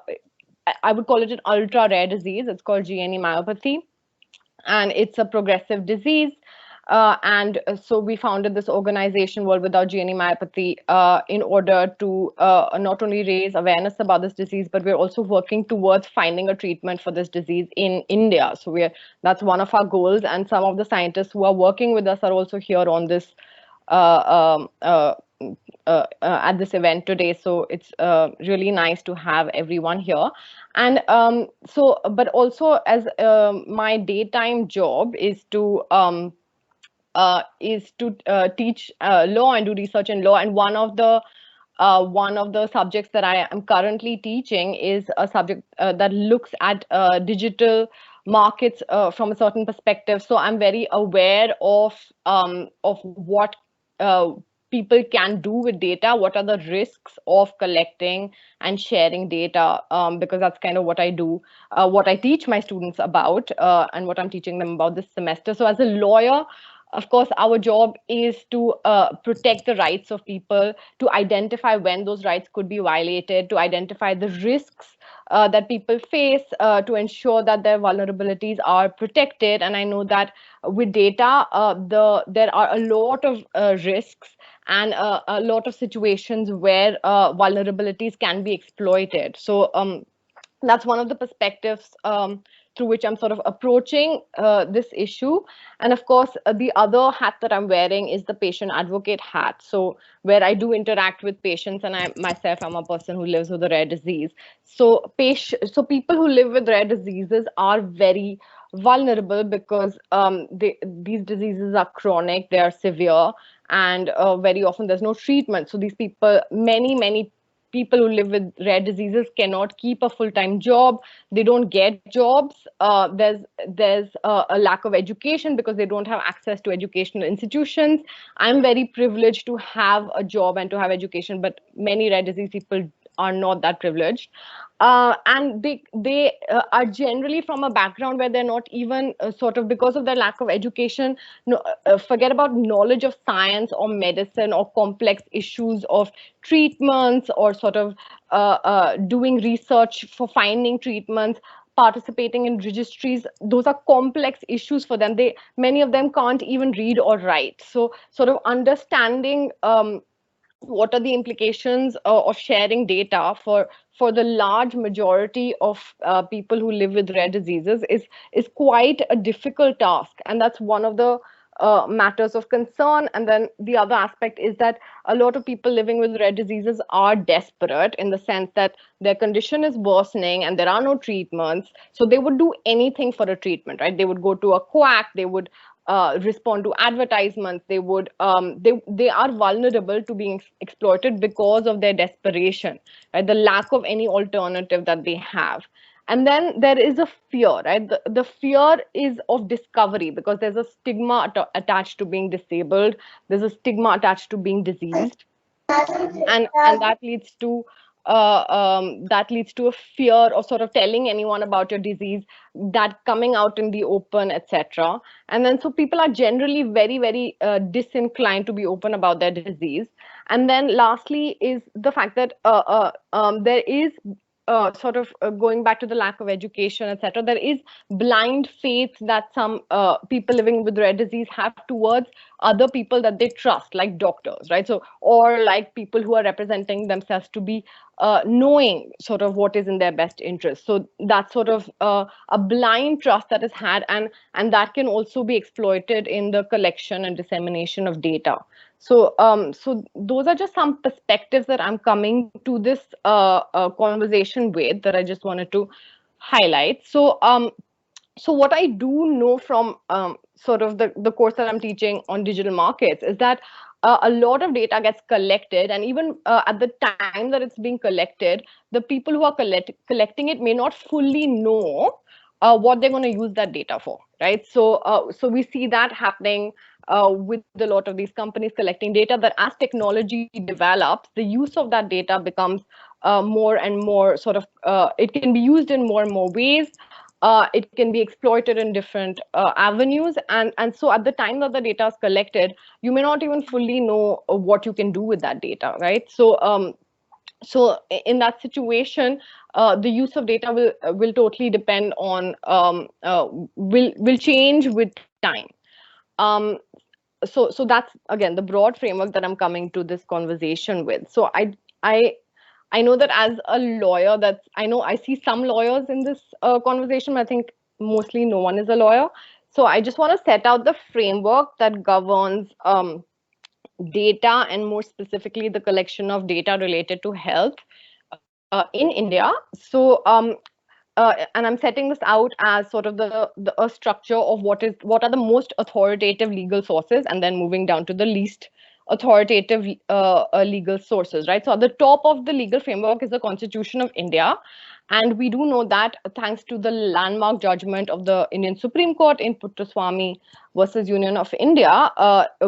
would call it an ultra rare disease. It's called GNE myopathy, and it's a progressive disease. And so we founded this organization, World Without GNE Myopathy, in order to not only raise awareness about this disease, but we're also working towards finding a treatment for this disease in India. So that's one of our goals, and some of the scientists who are working with us are also here on this at this event today. So it's really nice to have everyone here. And but also as my daytime job is to teach law and do research in law. And one of the subjects that I am currently teaching is a subject that looks at digital markets from a certain perspective. So I'm very aware of what people can do with data, what are the risks of collecting and sharing data, because that's kind of what I do, what I teach my students about, and what I'm teaching them about this semester. So as a lawyer, Of course, our job is to protect the rights of people, to identify when those rights could be violated, to identify the risks that people face, to ensure that their vulnerabilities are protected. And I know that with data, there are a lot of risks and a lot of situations where vulnerabilities can be exploited. So that's one of the perspectives through which I'm sort of approaching this issue. And of course, the other hat that I'm wearing is the patient advocate hat. So where I do interact with patients, and I myself am a person who lives with a rare disease. So people who live with rare diseases are very vulnerable because these diseases are chronic, they are severe, and very often there's no treatment. So these people, many people who live with rare diseases cannot keep a full-time job. They don't get jobs. There's a lack of education because they don't have access to educational institutions. I'm very privileged to have a job and to have education, but many rare disease people are not that privileged. And they are generally from a background where they're not even sort of, because of their lack of education, no, forget about knowledge of science or medicine or complex issues of treatments or sort of doing research for finding treatments, participating in registries. Those are complex issues for them. Many of them can't even read or write. So sort of understanding what are the implications of sharing data for the large majority of people who live with rare diseases is quite a difficult task, and that's one of the matters of concern. And then the other aspect is that a lot of people living with rare diseases are desperate in the sense that their condition is worsening and there are no treatments, so they would do anything for a treatment, right? They would go to a quack, they would respond to advertisements, they would they are vulnerable to being exploited because of their desperation, right? The lack of any alternative that they have. And then there is a fear, right? The fear is of discovery because there's a stigma attached to being disabled, there's a stigma attached to being diseased, and that leads to a fear of sort of telling anyone about your disease, that coming out in the open, etc. And then so people are generally very disinclined to be open about their disease. And then lastly is the fact that there is sort of going back to the lack of education, etc. There is blind faith that some people living with rare disease have towards other people that they trust, like doctors, right? So, or like people who are representing themselves to be knowing sort of what is in their best interest. So that's sort of a blind trust that is had, and that can also be exploited in the collection and dissemination of data. So, so those are just some perspectives that I'm coming to this conversation with, that I just wanted to highlight. So, so what I do know from sort of the course that I'm teaching on digital markets is that a lot of data gets collected, and even at the time that it's being collected, the people who are collecting it may not fully know what they're going to use that data for, right? So, so we see that happening with a lot of these companies collecting data, that as technology develops, the use of that data becomes more and more sort of, it can be used in more and more ways. It can be exploited in different avenues. And so at the time that the data is collected, you may not even fully know what you can do with that data, right? So, so in that situation, the use of data will totally depend on, will change with time. So that's, again, the broad framework that I'm coming to this conversation with. So I know that as a lawyer, I see some lawyers in this conversation, but I think mostly no one is a lawyer. So I just want to set out the framework that governs data, and more specifically, the collection of data related to health in India. So, and I'm setting this out as sort of a structure of what are the most authoritative legal sources, and then moving down to the least authoritative legal sources, right? So at the top of the legal framework is the Constitution of India. And we do know that thanks to the landmark judgment of the Indian Supreme Court in Puttaswamy versus Union of India,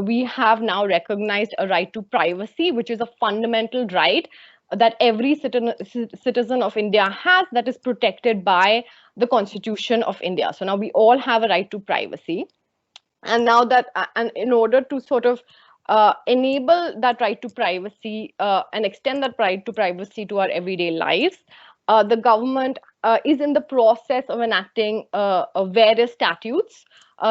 we have now recognized a right to privacy, which is a fundamental right that every citizen of India has, that is protected by the Constitution of India. So now we all have a right to privacy. And now that, and in order to sort of enable that right to privacy and extend that right to privacy to our everyday lives, the government is in the process of enacting various statutes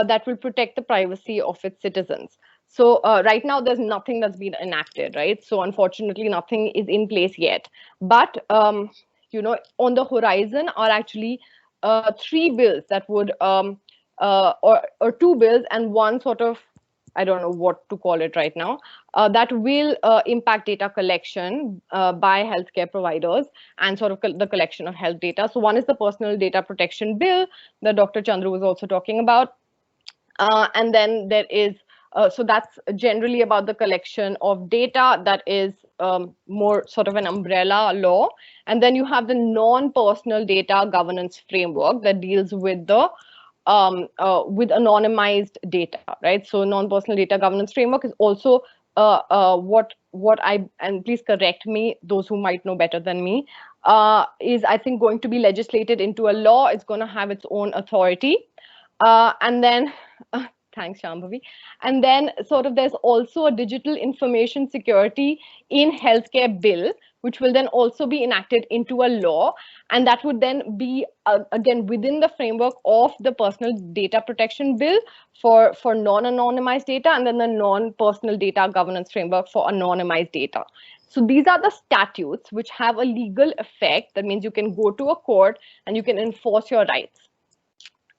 that will protect the privacy of its citizens. So right now, there's nothing that's been enacted, right? So unfortunately, nothing is in place yet. But on the horizon are actually 3 bills that would or 2 bills and one sort of, I don't know what to call it right now, that will impact data collection by healthcare providers and sort of the collection of health data. So one is the Personal Data Protection Bill that Dr. Chandru was also talking about. And then there is, so that's generally about the collection of data that is more sort of an umbrella law. And then you have the non-personal data governance framework that deals with the with anonymized data, right? So non-personal data governance framework is also what I, and please correct me, those who might know better than me, is I think going to be legislated into a law. It's going to have its own authority. And then, thanks, Shambhavi. And then sort of there's also a digital information security in healthcare bill, which will then also be enacted into a law. And that would then be, again, within the framework of the Personal Data Protection Bill for non-anonymized data, and then the non-personal data governance framework for anonymized data. So these are the statutes which have a legal effect. That means you can go to a court and you can enforce your rights.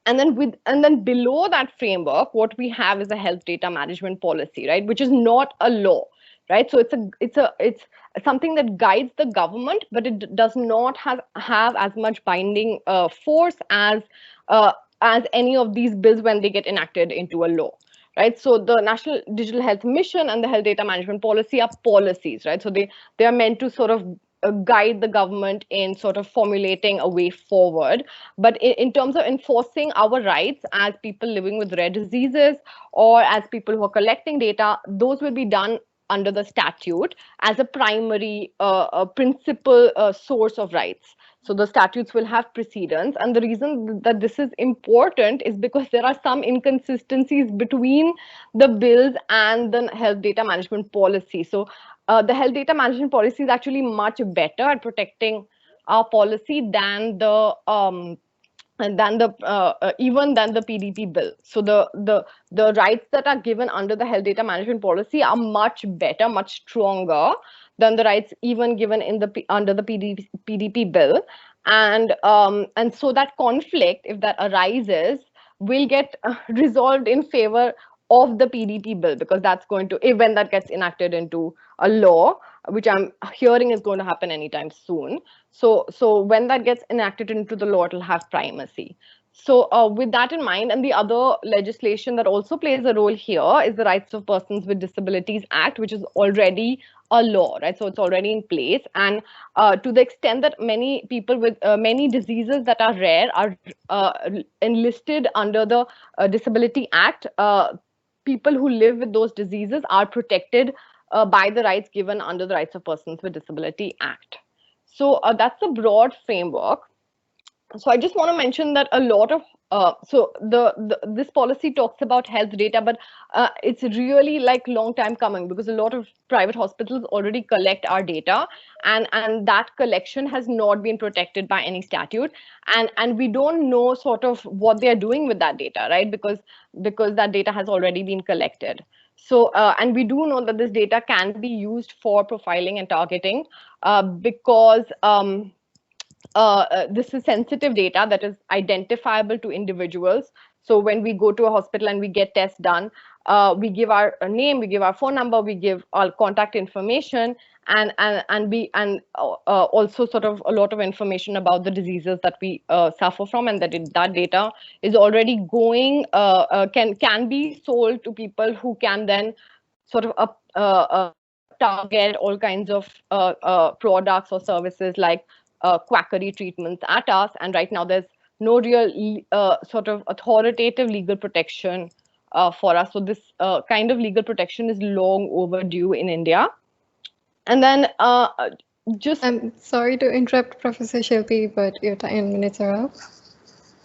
And then below that framework, what we have is a health data management policy, right, which is not a law, right? So it's something that guides the government, but it does not have as much binding force as any of these bills when they get enacted into a law. Right, so the National Digital Health Mission and the Health Data Management Policy are policies, right? So they are meant to sort of guide the government in sort of formulating a way forward. But in terms of enforcing our rights as people living with rare diseases or as people who are collecting data, those will be done under the statute as a primary principal source of rights. So the statutes will have precedence. And the reason that this is important is because there are some inconsistencies between the bills and the health data management policy. So the health data management policy is actually much better at protecting our policy than the even than the PDP bill. So the rights that are given under the health data management policy are much better, much stronger than the rights even given in the under the PDP bill. And so that conflict, if that arises, will get resolved in favor of the PDP bill, because that's going to, when that gets enacted into a law, which I'm hearing is going to happen anytime soon. So when that gets enacted into the law, it'll have primacy. So with that in mind, and the other legislation that also plays a role here is the Rights of Persons with Disabilities Act, which is already a law, right? So it's already in place. And to the extent that many people with many diseases that are rare are enlisted under the Disability Act, people who live with those diseases are protected by the rights given under the Rights of Persons with Disability Act. So that's a broad framework. So I just want to mention that a lot of so this policy talks about health data, but it's really like long time coming, because a lot of private hospitals already collect our data, and that collection has not been protected by any statute, and we don't know sort of what they are doing with that data, right? Because that data has already been collected. So and we do know that this data can be used for profiling and targeting because this is sensitive data that is identifiable to individuals. So when we go to a hospital and we get tests done, we give our name, we give our phone number, we give our contact information, and also sort of a lot of information about the diseases that we suffer from, and that data is already going can be sold to people who can then sort of target all kinds of products or services like quackery treatments at us. And right now there's no real sort of authoritative legal protection for us. So this kind of legal protection is long overdue in India. And then just... I'm sorry to interrupt, Professor Shilpi, but your 10 minutes are up.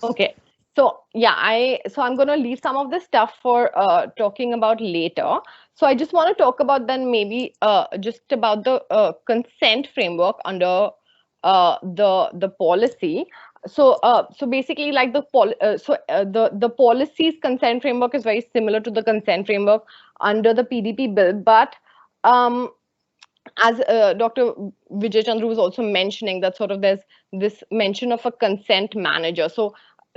Okay. So yeah, I'm going to leave some of this stuff for talking about later. So I just want to talk about then maybe just about the consent framework under the policy. So so basically, like the policy's consent framework is very similar to the consent framework under the PDP bill, but as Dr. Vijay Chandru was also mentioning, that sort of there's this mention of a consent manager. So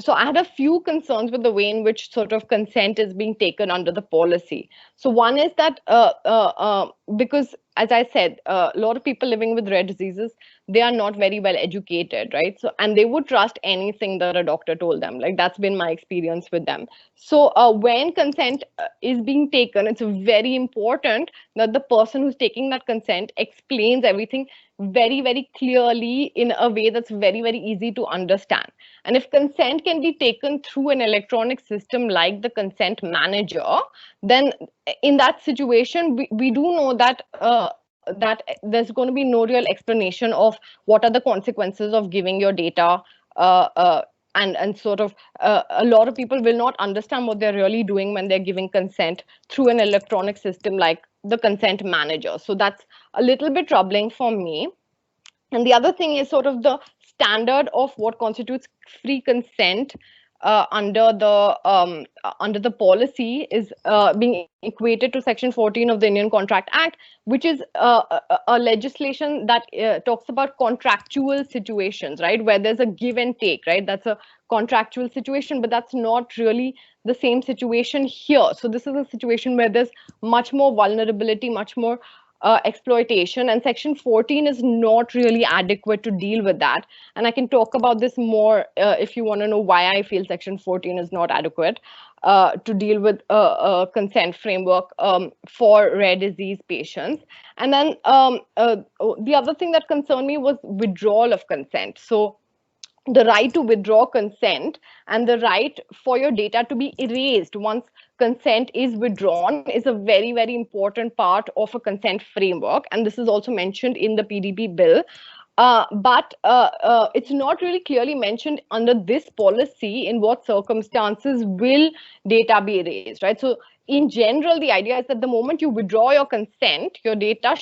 I had a few concerns with the way in which sort of consent is being taken under the policy. So one is that because, as I said, a lot of people living with rare diseases, they are not very well educated, right? So, and they would trust anything that a doctor told them. Like, that's been my experience with them. So when consent is being taken, it's very important that the person who's taking that consent explains everything very, very clearly in a way that's very, very easy to understand. And if consent can be taken through an electronic system like the consent manager, then in that situation, we do know that that there's going to be no real explanation of what are the consequences of giving your data, and sort of a lot of people will not understand what they're really doing when they're giving consent through an electronic system like the consent manager. So that's a little bit troubling for me. And the other thing is sort of the standard of what constitutes free consent under the policy is being equated to Section 14 of the Indian Contract Act, which is a legislation that talks about contractual situations, right, where there's a give and take, right? That's a contractual situation, but that's not really the same situation here. So this is a situation where there's much more vulnerability, much more exploitation, and Section 14 is not really adequate to deal with that. And I can talk about this more if you want to know why I feel Section 14 is not adequate to deal with a consent framework for rare disease patients. And then the other thing that concerned me was withdrawal of consent. So the right to withdraw consent and the right for your data to be erased once consent is withdrawn is a very, very important part of a consent framework. And this is also mentioned in the PDP bill. But it's not really clearly mentioned under this policy in what circumstances will data be erased, right? So in general, the idea is that the moment you withdraw your consent, your data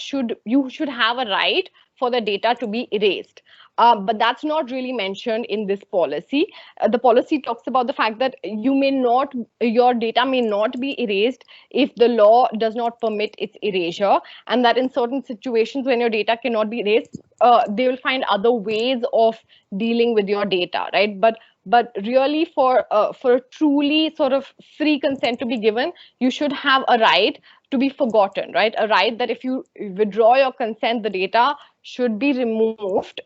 you should have a right for the data to be erased. But that's not really mentioned in this policy. The policy talks about the fact that your data may not be erased if the law does not permit its erasure, and that in certain situations when your data cannot be erased, they will find other ways of dealing with your data, right? But really, for a truly sort of free consent to be given, you should have a right to be forgotten, right? A right that if you withdraw your consent, the data should be removed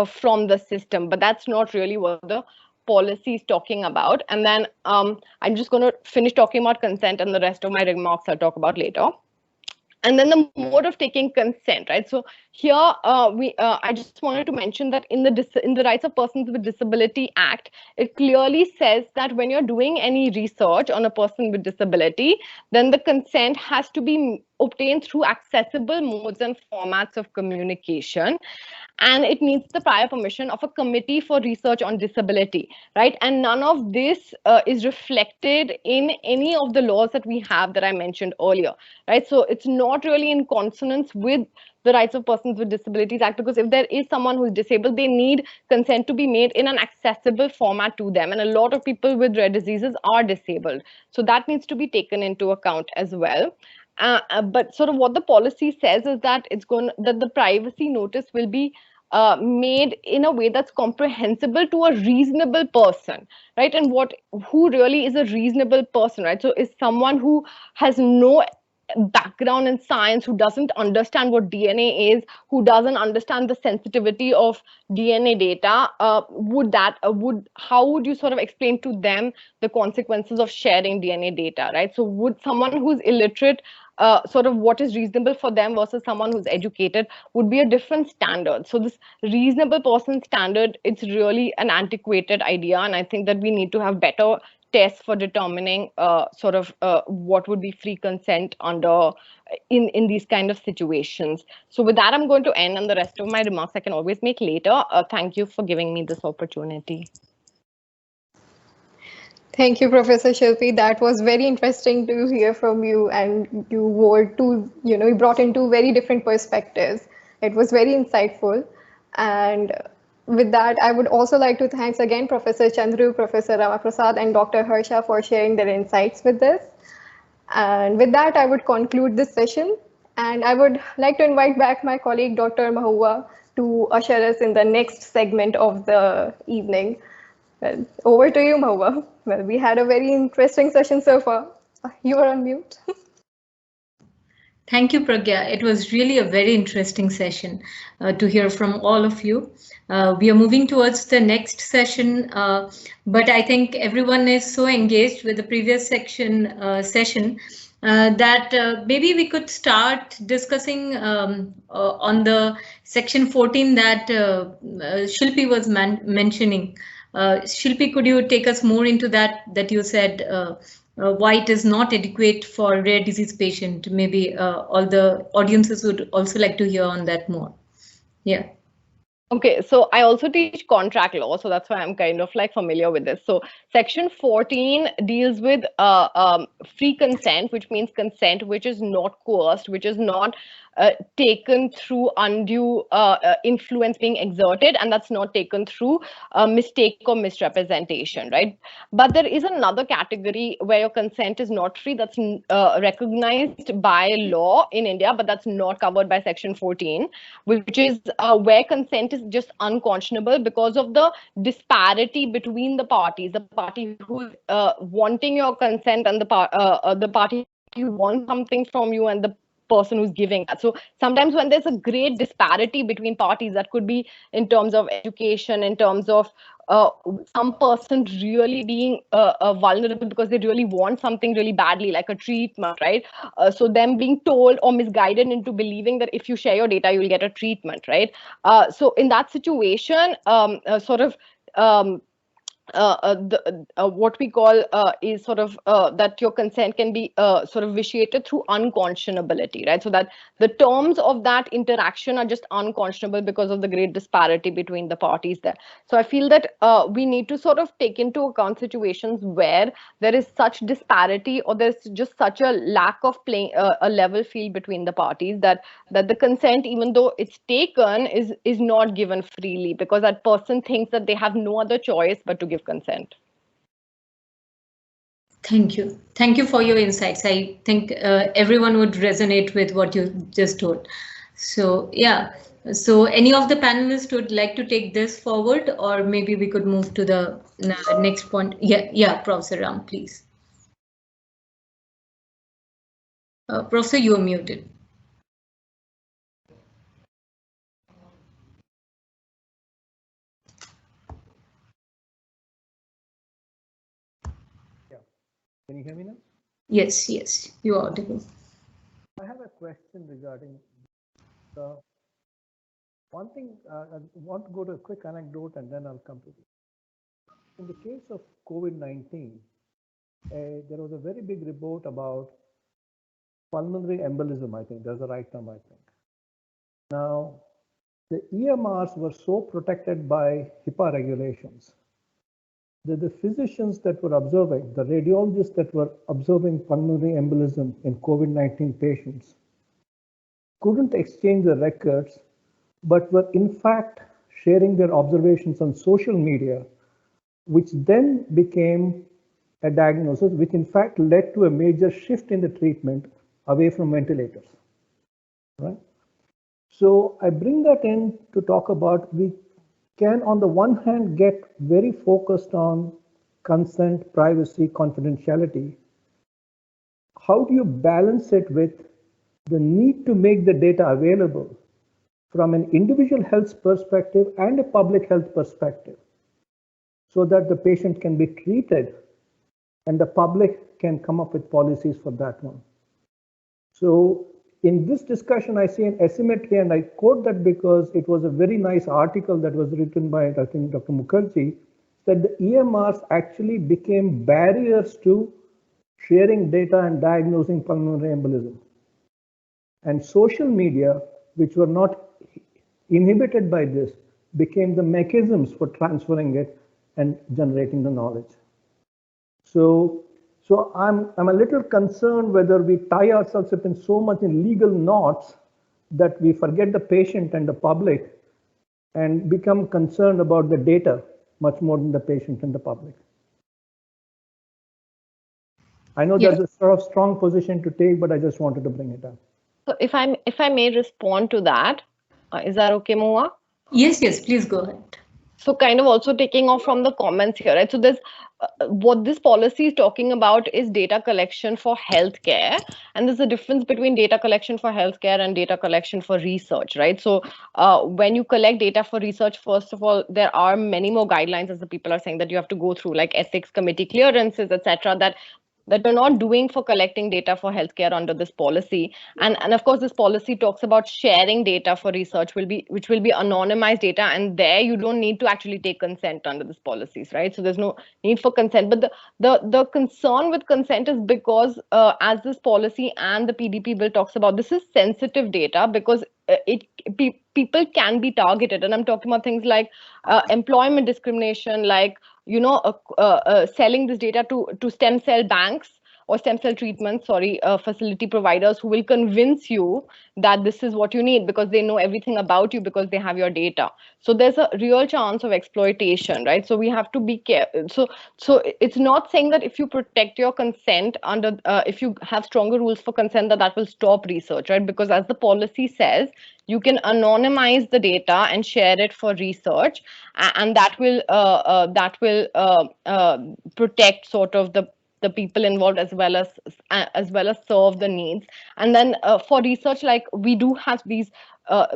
from the system. But that's not really what the policy is talking about. And then I'm just going to finish talking about consent, and the rest of my remarks I'll talk about later. And then the mode of taking consent, right? So here I just wanted to mention that in the Rights of Persons with Disability Act, it clearly says that when you're doing any research on a person with disability, then the consent has to be obtained through accessible modes and formats of communication. And it needs the prior permission of a committee for research on disability, right? And none of this is reflected in any of the laws that we have that I mentioned earlier, right? So it's not really in consonance with the Rights of Persons with Disabilities Act, because if there is someone who's disabled, they need consent to be made in an accessible format to them. And a lot of people with rare diseases are disabled. So that needs to be taken into account as well. But sort of what the policy says is that that the privacy notice will be made in a way that's comprehensible to a reasonable person, right? And who really is a reasonable person, right? So is someone who has no background in science, who doesn't understand what DNA is, who doesn't understand the sensitivity of DNA data, how would you sort of explain to them the consequences of sharing DNA data, right? So would someone who's illiterate, sort of what is reasonable for them versus someone who's educated would be a different standard. So this reasonable person standard, it's really an antiquated idea, and I think that we need to have better tests for determining what would be free consent under in these kind of situations. So with that, I'm going to end, and the rest of my remarks I can always make later. Thank you for giving me this opportunity. Thank you, Professor Shilpi. That was very interesting to hear from you, and you brought in two very different perspectives. It was very insightful. And with that, I would also like to thanks again Professor Chandru, Professor Ramaprasad, and Dr. Harsha for sharing their insights with this. And with that, I would conclude this session. And I would like to invite back my colleague, Dr. Mahua, to usher us in the next segment of the evening. Well, over to you, Mahua. Well, we had a very interesting session so far. You are on mute. Thank you, Pragya. It was really a very interesting session to hear from all of you. We are moving towards the next session, but I think everyone is so engaged with the previous session that maybe we could start discussing on the section 14 that Shilpi was mentioning. Shilpi, could you take us more into that you said why it is not adequate for rare disease patient? Maybe all the audiences would also like to hear on that more. Yeah. Okay, so I also teach contract law, so that's why I'm kind of like familiar with this. So section 14 deals with free consent, which means consent which is not coerced, which is not taken through undue influence being exerted, and that's not taken through mistake or misrepresentation, right? But there is another category where your consent is not free, that's recognized by law in India, but that's not covered by section 14, which is where consent is just unconscionable because of the disparity between the parties, the party who's wanting your consent and the party who wants something from you and the person who's giving that. So sometimes when there's a great disparity between parties, that could be in terms of education, in terms of some person really being vulnerable because they really want something really badly, like a treatment, right? So them being told or misguided into believing that if you share your data, you'll get a treatment, right? So in that situation, what we call is sort of that your consent can be sort of vitiated through unconscionability, right? So that the terms of that interaction are just unconscionable because of the great disparity between the parties there. So I feel that we need to sort of take into account situations where there is such disparity or there's just such a lack of playing a level field between the parties that the consent, even though it's taken, is not given freely because that person thinks that they have no other choice but to give consent. Thank you. Thank you for your insights. I think everyone would resonate with what you just told. So yeah, so any of the panelists would like to take this forward, or maybe we could move to the next point. Yeah, Professor Ram, please. Professor, you are muted. Can you hear me now? Yes, you are audible. I have a question regarding the one thing. I want to go to a quick anecdote and then I'll come to this. In the case of COVID-19, there was a very big report about pulmonary embolism. I think that's the right term, I think. Now, the EMRs were so protected by HIPAA regulations that the physicians that were observing, the radiologists that were observing pulmonary embolism in COVID-19 patients couldn't exchange the records, but were in fact sharing their observations on social media, which then became a diagnosis, which in fact led to a major shift in the treatment away from ventilators, right? So I bring that in to talk about we can, on the one hand, get very focused on consent, privacy, confidentiality. How do you balance it with the need to make the data available from an individual health perspective and a public health perspective so that the patient can be treated and the public can come up with policies for that one? So in this discussion, I see an asymmetry, and I quote that because it was a very nice article that was written by, I think, Dr. Mukherjee, that the EMRs actually became barriers to sharing data and diagnosing pulmonary embolism. And social media, which were not inhibited by this, became the mechanisms for transferring it and generating the knowledge. So I'm a little concerned whether we tie ourselves up in so much in legal knots that we forget the patient and the public and become concerned about the data much more than the patient and the public. I know that's a sort of strong position to take, but I just wanted to bring it up. So if I may respond to that, is that okay, Moa? Yes, please go ahead. So kind of also taking off from the comments here, right? So there's what this policy is talking about is data collection for healthcare, and there's a difference between data collection for healthcare and data collection for research, right? So when you collect data for research, first of all, there are many more guidelines, as the people are saying, that you have to go through, like ethics committee clearances, etc., that we're not doing for collecting data for healthcare under this policy. And of course, this policy talks about sharing data for research which will be anonymized data, and there you don't need to actually take consent under this policies, right? So there's no need for consent. But the concern with consent is because as this policy and the PDP bill talks about, this is sensitive data because people can be targeted. And I'm talking about things like employment discrimination, like selling this data to stem cell banks or stem cell treatment, facility providers who will convince you that this is what you need because they know everything about you because they have your data. So there's a real chance of exploitation, right? So we have to be careful. So it's not saying that if you protect your consent under, if you have stronger rules for consent, that will stop research, right? Because as the policy says, you can anonymize the data and share it for research, and that will protect sort of the people involved as well as serve the needs. And then for research, like we do have these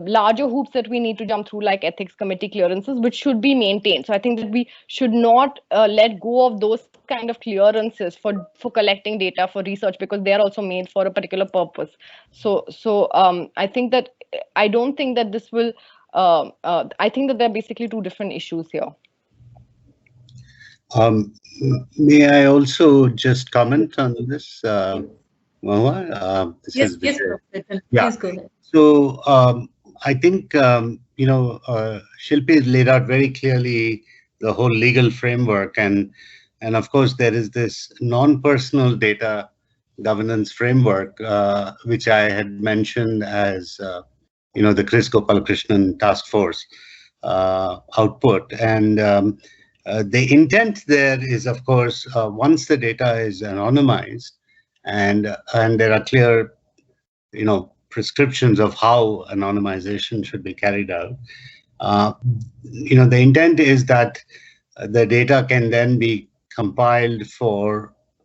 larger hoops that we need to jump through, like ethics committee clearances, which should be maintained. So I think that we should not let go of those kind of clearances for collecting data for research, because they are also made for a particular purpose. So I think that I don't think that this will I think that there are basically two different issues here. May I also just comment on this, Mahua? Yes, Vijay. Please go ahead. So I think, Shilpi laid out very clearly the whole legal framework. And of course, there is this non-personal data governance framework, which I had mentioned as, the Chris Gopalakrishnan task force output. And the intent there is, of course, once the data is anonymized and there are clear, prescriptions of how anonymization should be carried out, the intent is that the data can then be compiled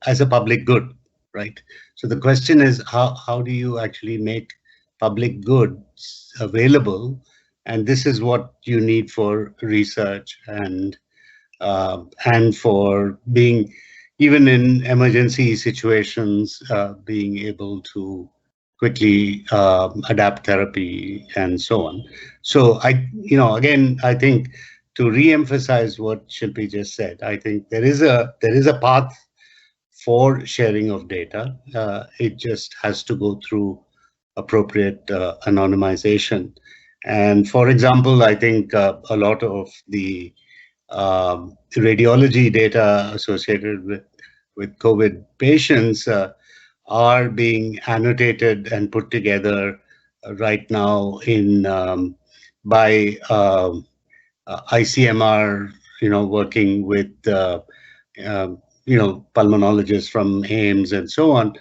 as a public good, right? So the question is, how do you actually make public goods available? And this is what you need for research and for being, even in emergency situations, being able to quickly adapt therapy and so on. So again, I think to re-emphasize what Shilpi just said, I think there is a path for sharing of data. It just has to go through appropriate anonymization. And for example, I think a lot of the radiology data associated with COVID patients are being annotated and put together right now by ICMR, working with pulmonologists from AIMS and so on,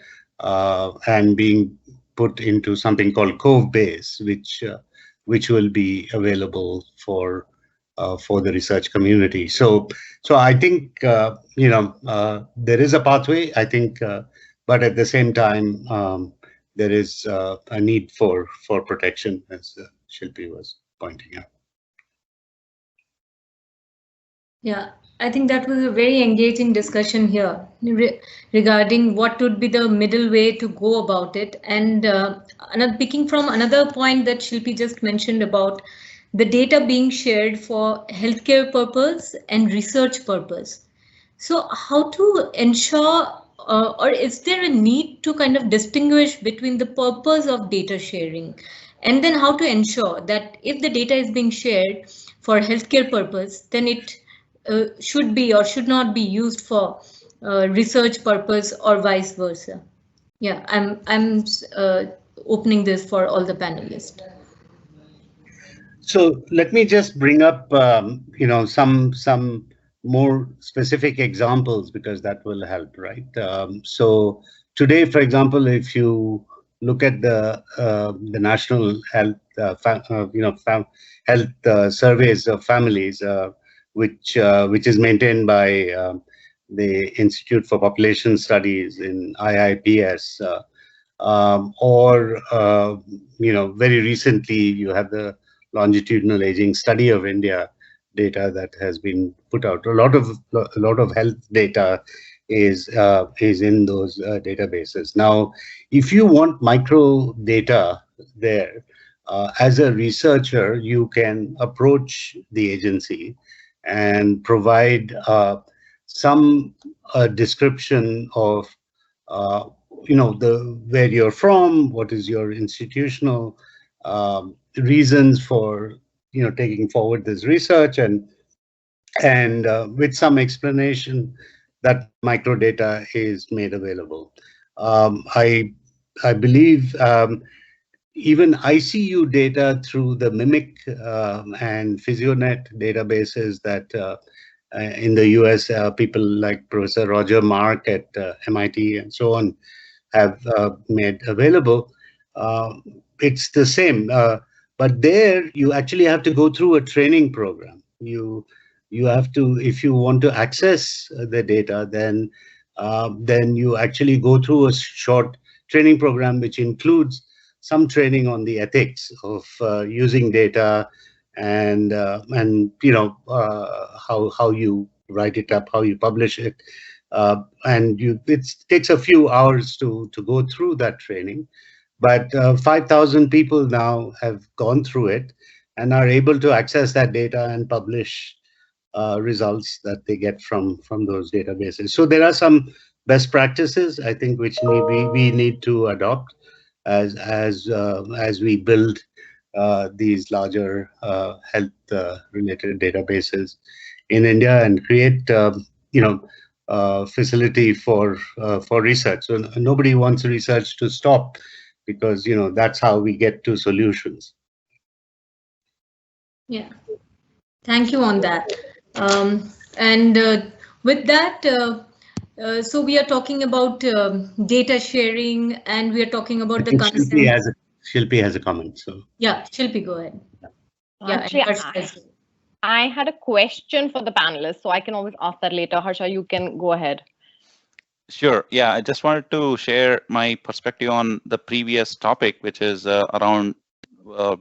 and being put into something called Cove Base, which will be available for the research community. So I think there is a pathway, I think, but at the same time there is a need for protection, as Shilpi was pointing out. Yeah, I think that was a very engaging discussion here regarding what would be the middle way to go about it. And picking from another point that Shilpi just mentioned about the data being shared for healthcare purpose and research purpose. So how to ensure, or is there a need to kind of distinguish between the purpose of data sharing, and then how to ensure that if the data is being shared for healthcare purpose, then it should be or should not be used for research purpose or vice versa. Yeah, I'm opening this for all the panelists. So let me just bring up, some more specific examples because that will help, right? So today, for example, if you look at the national health, health surveys of families, which is maintained by the Institute for Population Studies in IIPS, or very recently you have the longitudinal aging study of India data that has been put out. A lot of health data is in those databases. Now, if you want micro data there, as a researcher, you can approach the agency and provide some description of the where you're from, what is your institutional reasons for taking forward this research, and with some explanation that microdata is made available. I believe even ICU data through the Mimic and PhysioNet databases that in the US, people like Professor Roger Mark at MIT and so on have made available. It's the same, but there you actually have to go through a training program. You have to, if you want to access the data, then you actually go through a short training program, which includes some training on the ethics of using data and how you write it up, how you publish it. And it takes a few hours to go through that training, but 5,000 people now have gone through it and are able to access that data and publish results that they get from those databases. So there are some best practices, I think, which we need to adopt as we build these larger health related databases in India and create facility for research. So nobody wants research to stop, because that's how we get to solutions. Yeah, thank you on that. And with that, so we are talking about data sharing, and we are talking about the consent. Shilpi has a comment. So yeah, Shilpi, go ahead. Actually, I had a question for the panelists, so I can always ask that later. Harsha, you can go ahead. Sure. Yeah, I just wanted to share my perspective on the previous topic, which is around the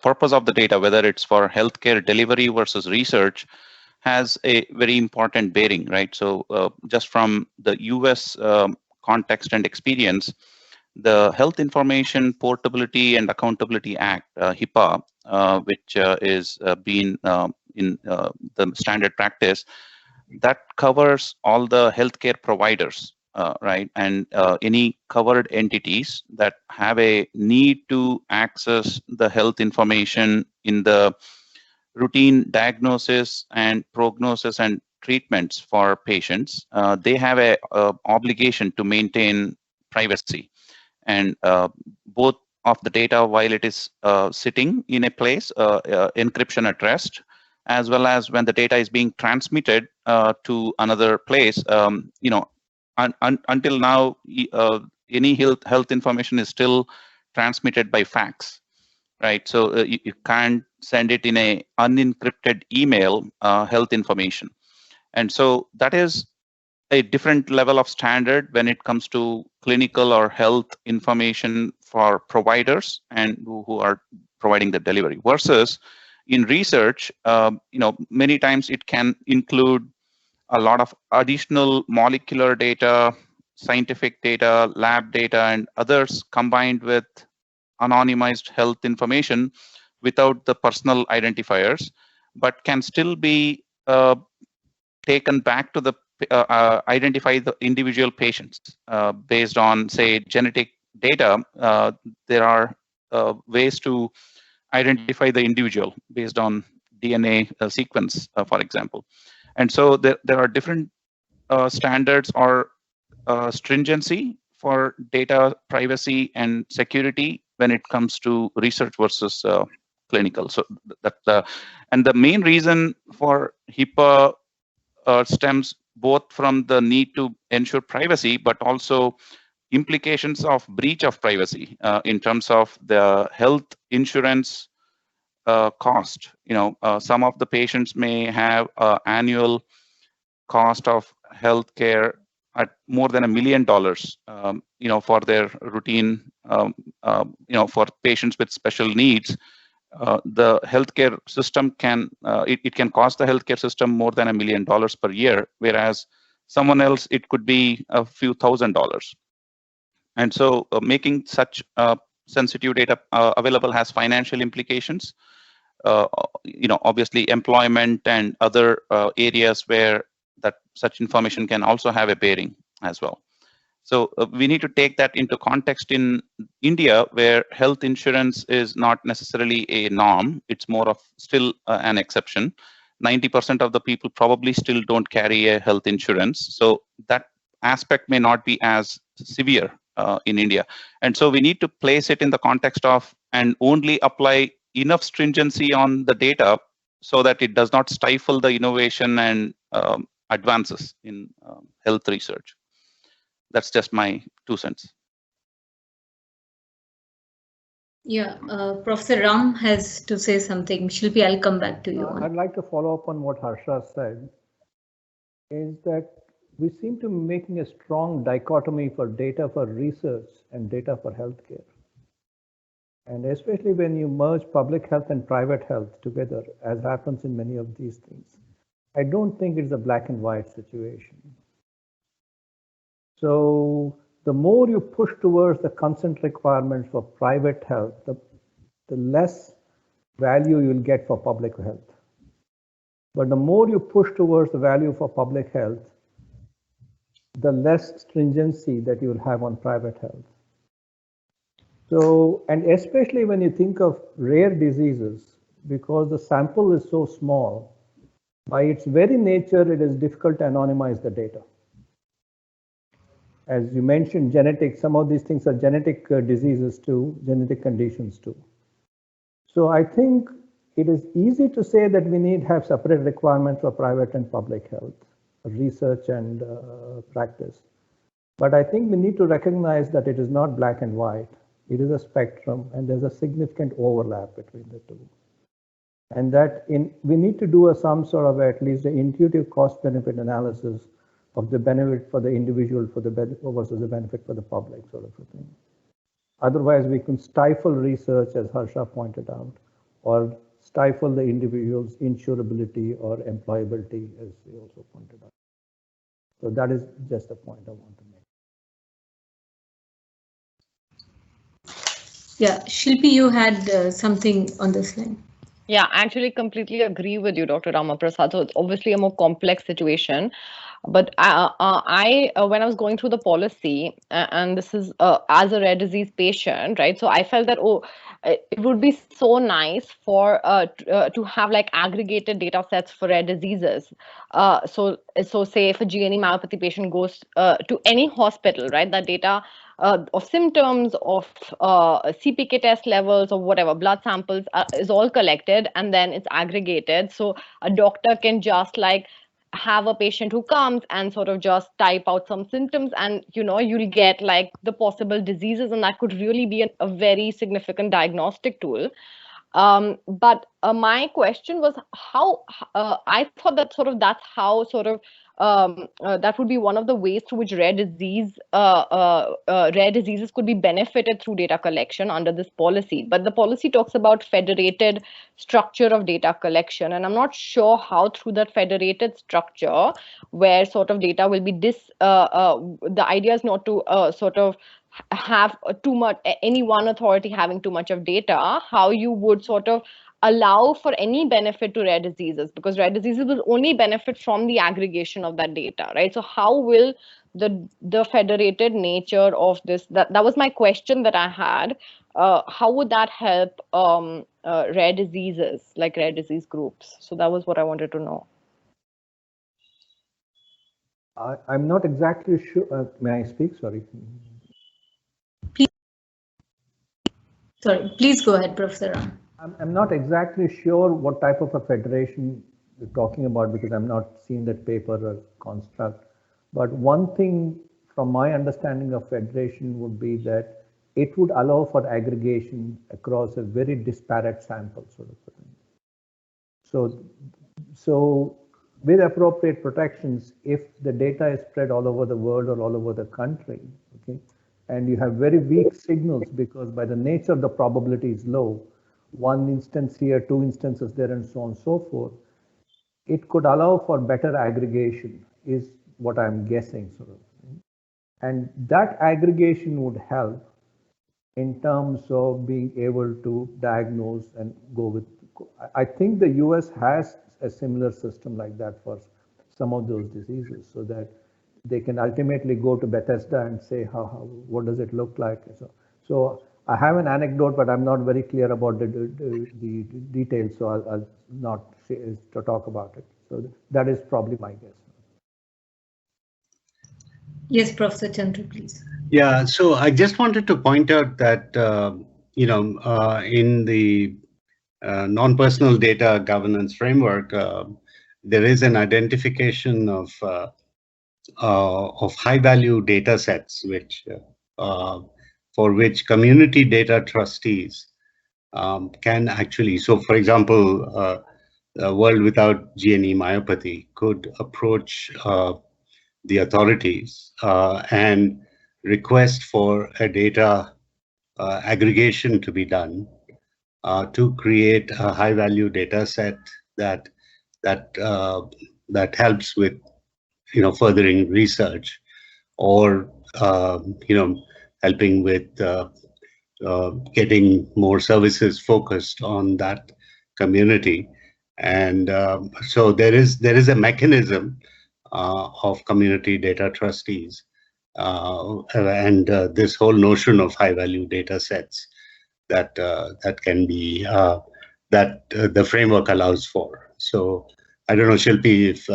purpose of the data, whether it's for healthcare delivery versus research, has a very important bearing, right? So just from the US context and experience, the Health Information Portability and Accountability Act, HIPAA, which is been in the standard practice, that covers all the healthcare providers, right? And any covered entities that have a need to access the health information in the routine diagnosis and prognosis and treatments for patients, they have a obligation to maintain privacy. And both of the data, while it is sitting in a place, encryption at rest, as well as when the data is being transmitted to another place, until now, any health information is still transmitted by fax, right? So you can't send it in a unencrypted email, health information. And so that is a different level of standard when it comes to clinical or health information for providers and who are providing the delivery, versus in research, many times it can include a lot of additional molecular data, scientific data, lab data, and others combined with anonymized health information without the personal identifiers, but can still be taken back to the identify the individual patients based on, say, genetic data. There are ways to identify the individual based on DNA sequence, for example. And so there are different standards or stringency for data privacy and security when it comes to research versus clinical. So and the main reason for HIPAA stems both from the need to ensure privacy, but also implications of breach of privacy in terms of the health insurance cost. Some of the patients may have annual cost of healthcare at more than $1 million, for their routine, for patients with special needs. The healthcare system can it can cost the healthcare system more than $1 million per year, whereas someone else it could be a few $1,000s. And so making such sensitive data available has financial implications. Obviously employment and other areas where that such information can also have a bearing as well. So we need to take that into context in India, where health insurance is not necessarily a norm. It's more of still an exception. 90% of the people probably still don't carry a health insurance. So that aspect may not be as severe in India. And so we need to place it in the context of and only apply enough stringency on the data so that it does not stifle the innovation and advances in health research. That's just my 2 cents. Yeah, Professor Ram has to say something. Shilpi, I'll come back to you. I'd like to follow up on what Harsha said, is that we seem to be making a strong dichotomy for data for research and data for healthcare. And especially when you merge public health and private health together, as happens in many of these things, I don't think it's a black and white situation. So the more you push towards the consent requirements for private health, the less value you'll get for public health. But the more you push towards the value for public health, the less stringency that you'll have on private health. So, and especially when you think of rare diseases, because the sample is so small, by its very nature, it is difficult to anonymize the data. As you mentioned, genetics, some of these things are genetic diseases too, genetic conditions too. So I think it is easy to say that we need to have separate requirements for private and public health, research and practice. But I think we need to recognize that it is not black and white. It is a spectrum, and there's a significant overlap between the two. And that we need to do some sort of at least an intuitive cost-benefit analysis of the benefit for the individual versus the benefit for the public, sort of a thing. Otherwise, we can stifle research, as Harsha pointed out, or stifle the individual's insurability or employability, as he also pointed out. So that is just a point I want to make. Yeah, Shilpi, you had something on this line. Yeah, I actually completely agree with you, Dr. Ramaprasad. So it's obviously a more complex situation. But when I was going through the policy, and this is as a rare disease patient, right? So I felt that, it would be so nice for to have like aggregated data sets for rare diseases. So say if a GNE myopathy patient goes to any hospital, right? That data of symptoms, of CPK test levels, or whatever, blood samples is all collected, and then it's aggregated. So a doctor can just like have a patient who comes and sort of just type out some symptoms, and you'll get like the possible diseases, and that could really be a very significant diagnostic tool. But my question was how I thought that that's how that would be one of the ways through which rare diseases could be benefited through data collection under this policy. But the policy talks about federated structure of data collection, and I'm not sure how through that federated structure, where sort of data will be the idea is not to sort of have too much, any one authority having too much of data, how you would sort of allow for any benefit to rare diseases, because rare diseases will only benefit from the aggregation of that data, right? So how will the federated nature of this, that was my question that I had, how would that help rare diseases, like rare disease groups? So that was what I wanted to know. I'm not exactly sure. May I speak? Sorry. Please go ahead, Professor Ram. I'm not exactly sure what type of a federation you're talking about because I'm not seeing that paper or construct. But one thing from my understanding of federation would be that it would allow for aggregation across a very disparate sample sort of thing. So with appropriate protections, if the data is spread all over the world or all over the country, okay, and you have very weak signals because by the nature of the probability is low, one instance here, two instances there, and so on and so forth, it could allow for better aggregation is what I'm guessing sort of. And that aggregation would help in terms of being able to diagnose and go with. I think the US has a similar system like that for some of those diseases so that they can ultimately go to Bethesda and say, what does it look like? So I have an anecdote, but I'm not very clear about the details, so I'll not to talk about it. So that is probably my guess. Yes, Professor Chandru, please. Yeah, so I just wanted to point out that, in the non-personal data governance framework, there is an identification of high-value data sets, which for which community data trustees can actually. So, for example, the world without GNE myopathy could approach the authorities and request for a data aggregation to be done to create a high-value data set that helps with furthering research or helping with getting more services focused on that community. And so there is a mechanism of community data trustees and this whole notion of high-value data sets that can be that the framework allows for. So I don't know, Shilpi, if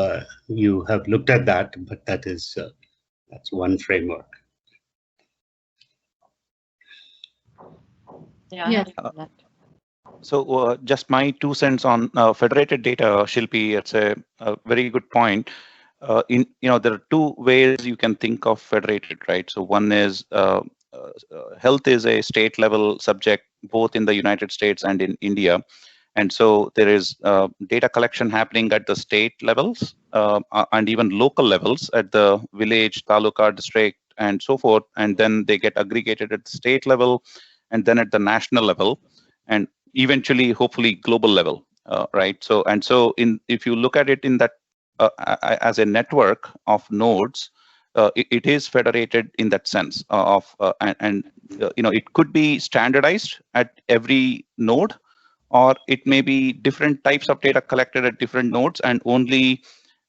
you have looked at that, but that's one framework. Yeah. So just my 2 cents on federated data, Shilpi. It's a very good point. There are two ways you can think of federated, right? So one is health is a state level subject both in the United States and in India. And so there is data collection happening at the state levels and even local levels at the village, taluka, district, and so forth. And then they get aggregated at the state level and then at the national level and eventually, hopefully, global level, right? So if you look at it in that as a network of nodes, it is federated in that sense it could be standardized at every node, or it may be different types of data collected at different nodes and only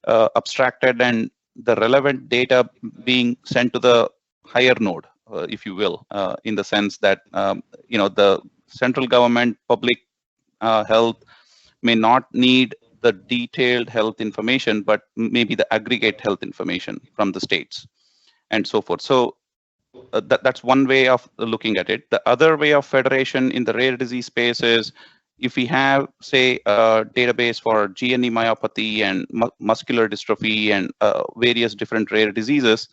abstracted and the relevant data being sent to the higher node, if you will, in the sense that the central government public health may not need the detailed health information, but maybe the aggregate health information from the states and so forth. So that's one way of looking at it. The other way of federation in the rare disease space is if we have, say, a database for GNE myopathy and muscular dystrophy and various different rare diseases,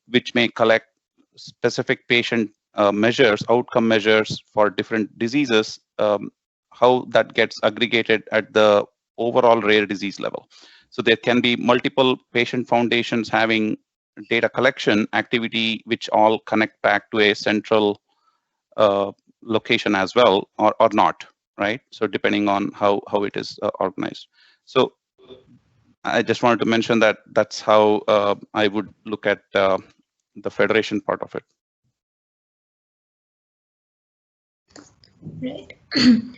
which may collect specific patient measures, outcome measures for different diseases, how that gets aggregated at the overall rare disease level. So there can be multiple patient foundations having data collection activity, which all connect back to a central location as well, or not, right? So depending on how it is organized. So I just wanted to mention that that's how I would look at the federation part of it. Right.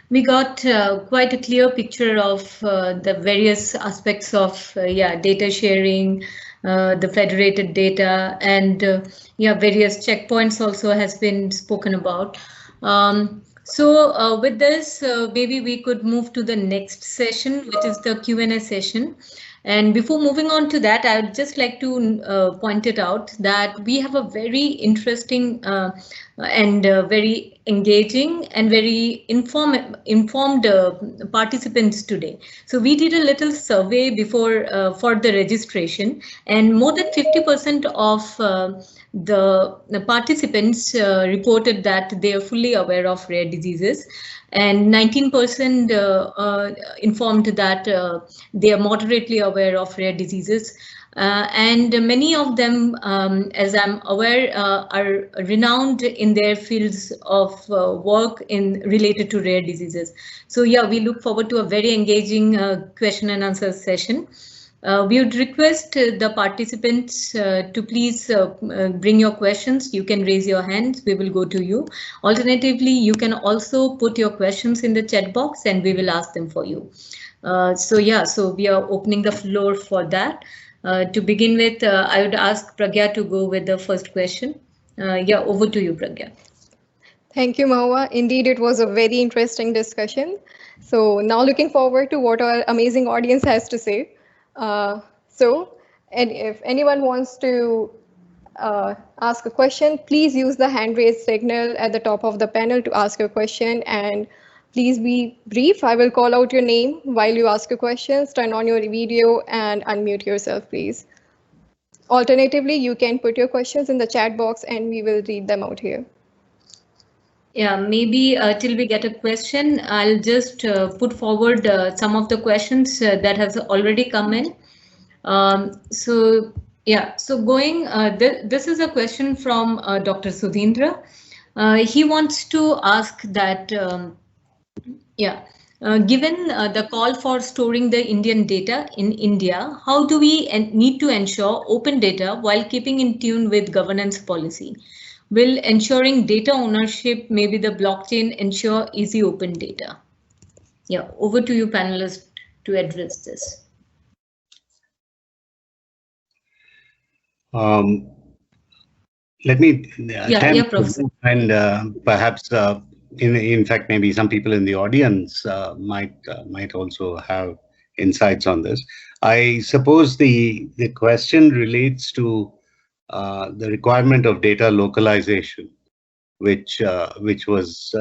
We got quite a clear picture of the various aspects of data sharing, the federated data, and various checkpoints also has been spoken about. So with this, maybe we could move to the next session, which is the Q&A session. And before moving on to that, I would just like to point it out that we have a very interesting and very engaging and very informed participants today. So we did a little survey before for the registration, and more than 50% of the participants reported that they are fully aware of rare diseases, and 19% informed that they are moderately aware of rare diseases. And many of them, as I'm aware, are renowned in their fields of work in related to rare diseases. So yeah, we look forward to a very engaging question and answer session. We would request the participants to please bring your questions. You can raise your hands, we will go to you. Alternatively, you can also put your questions in the chat box and we will ask them for you. So yeah, so we are opening the floor for that. To begin with, I would ask Pragya to go with the first question. Yeah, over to you, Pragya. Thank you, Mahua. Indeed, it was a very interesting discussion. So now looking forward to what our amazing audience has to say. And if anyone wants to ask a question, please use the hand raise signal at the top of the panel to ask your question, and please be brief. I will call out your name while you ask your questions. Turn on your video and unmute yourself, please. Alternatively, you can put your questions in the chat box and we will read them out here. Yeah, maybe till we get a question, I'll just put forward some of the questions that has already come in. So yeah, so going, this is a question from Dr. Sudhindra. He wants to ask that, given the call for storing the Indian data in India, how do we need to ensure open data while keeping in tune with governance policy? Will ensuring data ownership, maybe the blockchain, ensure easy open data? Yeah, over to you, panelists, to address this. Let me attempt and perhaps, in fact, maybe some people in the audience might also have insights on this. I suppose the question relates to the requirement of data localization, which was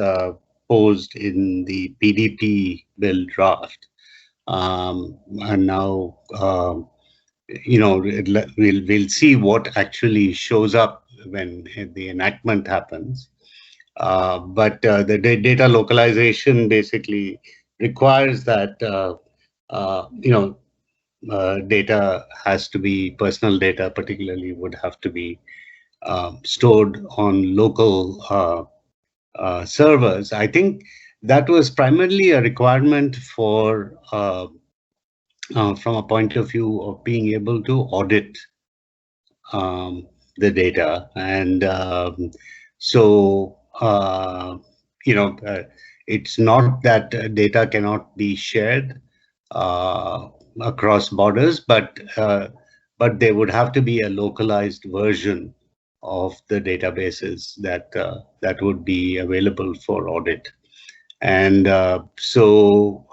posed in the PDP bill draft, and now we'll see what actually shows up when the enactment happens. But the data localization basically requires that data has to be, personal data particularly, would have to be stored on local servers. I think that was primarily a requirement for from a point of view of being able to audit the data, and it's not that data cannot be shared across borders, but there would have to be a localized version of the databases that would be available for audit. And so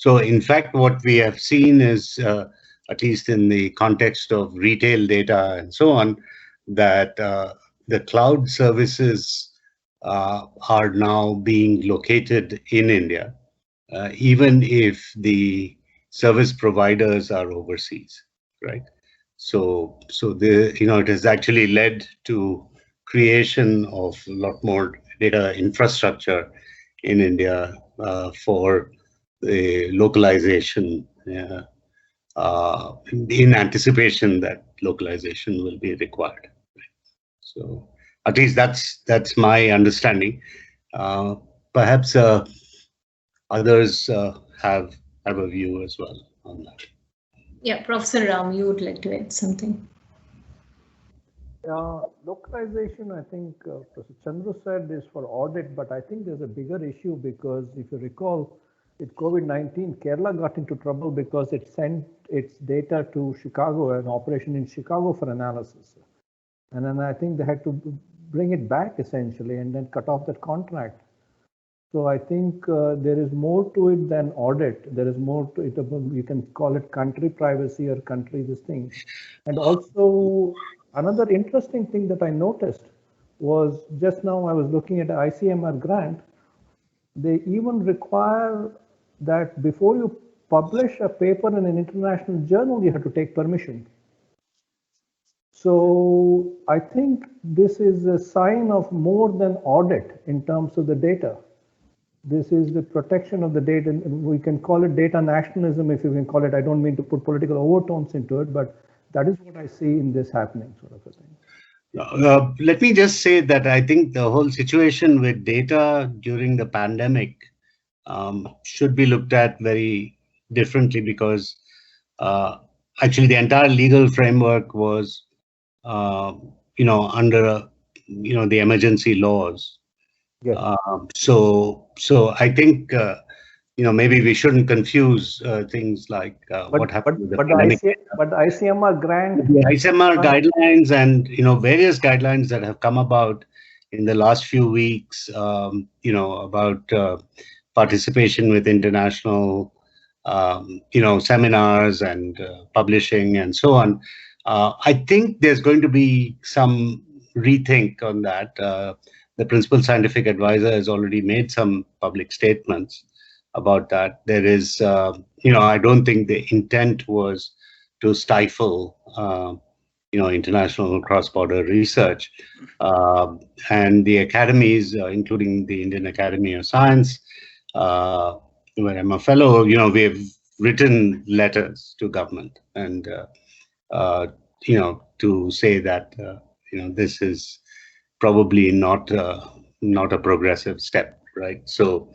in fact, what we have seen is, at least in the context of retail data and so on, that the cloud services are now being located in India, even if the service providers are overseas, right? So it has actually led to creation of a lot more data infrastructure in India for the localization, in anticipation that localization will be required. So at least that's my understanding. Perhaps others have a view as well on that. Yeah, Professor Ram, you would like to add something? Localization, I think Professor Chandru said, is for audit, but I think there's a bigger issue because if you recall, with COVID-19, Kerala got into trouble because it sent its data to Chicago, an operation in Chicago, for analysis. And then I think they had to bring it back essentially and then cut off that contract. So I think there is more to it than audit. There is more to it. You can call it country privacy or country this thing. And also another interesting thing that I noticed was just now I was looking at the ICMR grant. They even require that before you publish a paper in an international journal, you have to take permission. So I think this is a sign of more than audit in terms of the data. This is the protection of the data. We can call it data nationalism if you can call it. I don't mean to put political overtones into it, but that is what I see in this happening, sort of a thing. Let me just say that I think the whole situation with data during the pandemic should be looked at very differently, because actually the entire legal framework was, under, the emergency laws. Yes. So I think, maybe we shouldn't confuse things like what happened with the pandemic. But the ICMR grant, the ICMR guidelines and various guidelines that have come about in the last few weeks, about participation with international, seminars and publishing and so on. I think there's going to be some rethink on that. The principal scientific advisor has already made some public statements about that. There is, I don't think the intent was to stifle, international cross-border research. And the academies, including the Indian Academy of Science, where I'm a fellow, we have written letters to government and, to say that, this is probably not a progressive step, right? So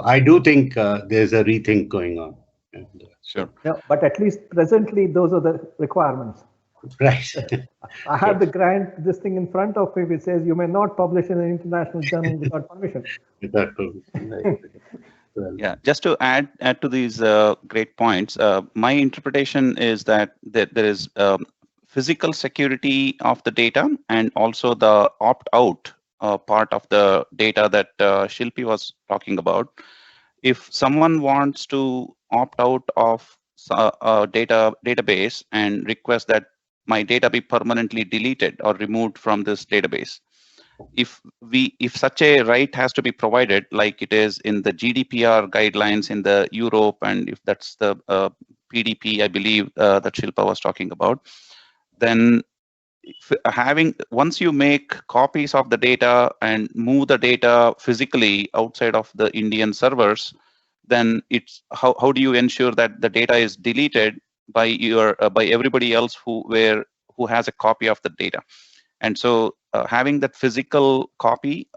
I do think there's a rethink going on. And, sure. Yeah, but at least presently, those are the requirements. Right. I have the grant, this thing in front of me, which says you may not publish in an international journal without permission. Without permission. Well, Yeah, just to add to these great points, my interpretation is that there is physical security of the data and also the opt-out part of the data that Shilpi was talking about. If someone wants to opt out of a database and request that my data be permanently deleted or removed from this database, if such a right has to be provided, like it is in the GDPR guidelines in the Europe, and if that's the PDP, I believe that Shilpa was talking about, then once you make copies of the data and move the data physically outside of the Indian servers, then it's how do you ensure that the data is deleted by everybody else who has a copy of the data? And so having that physical copy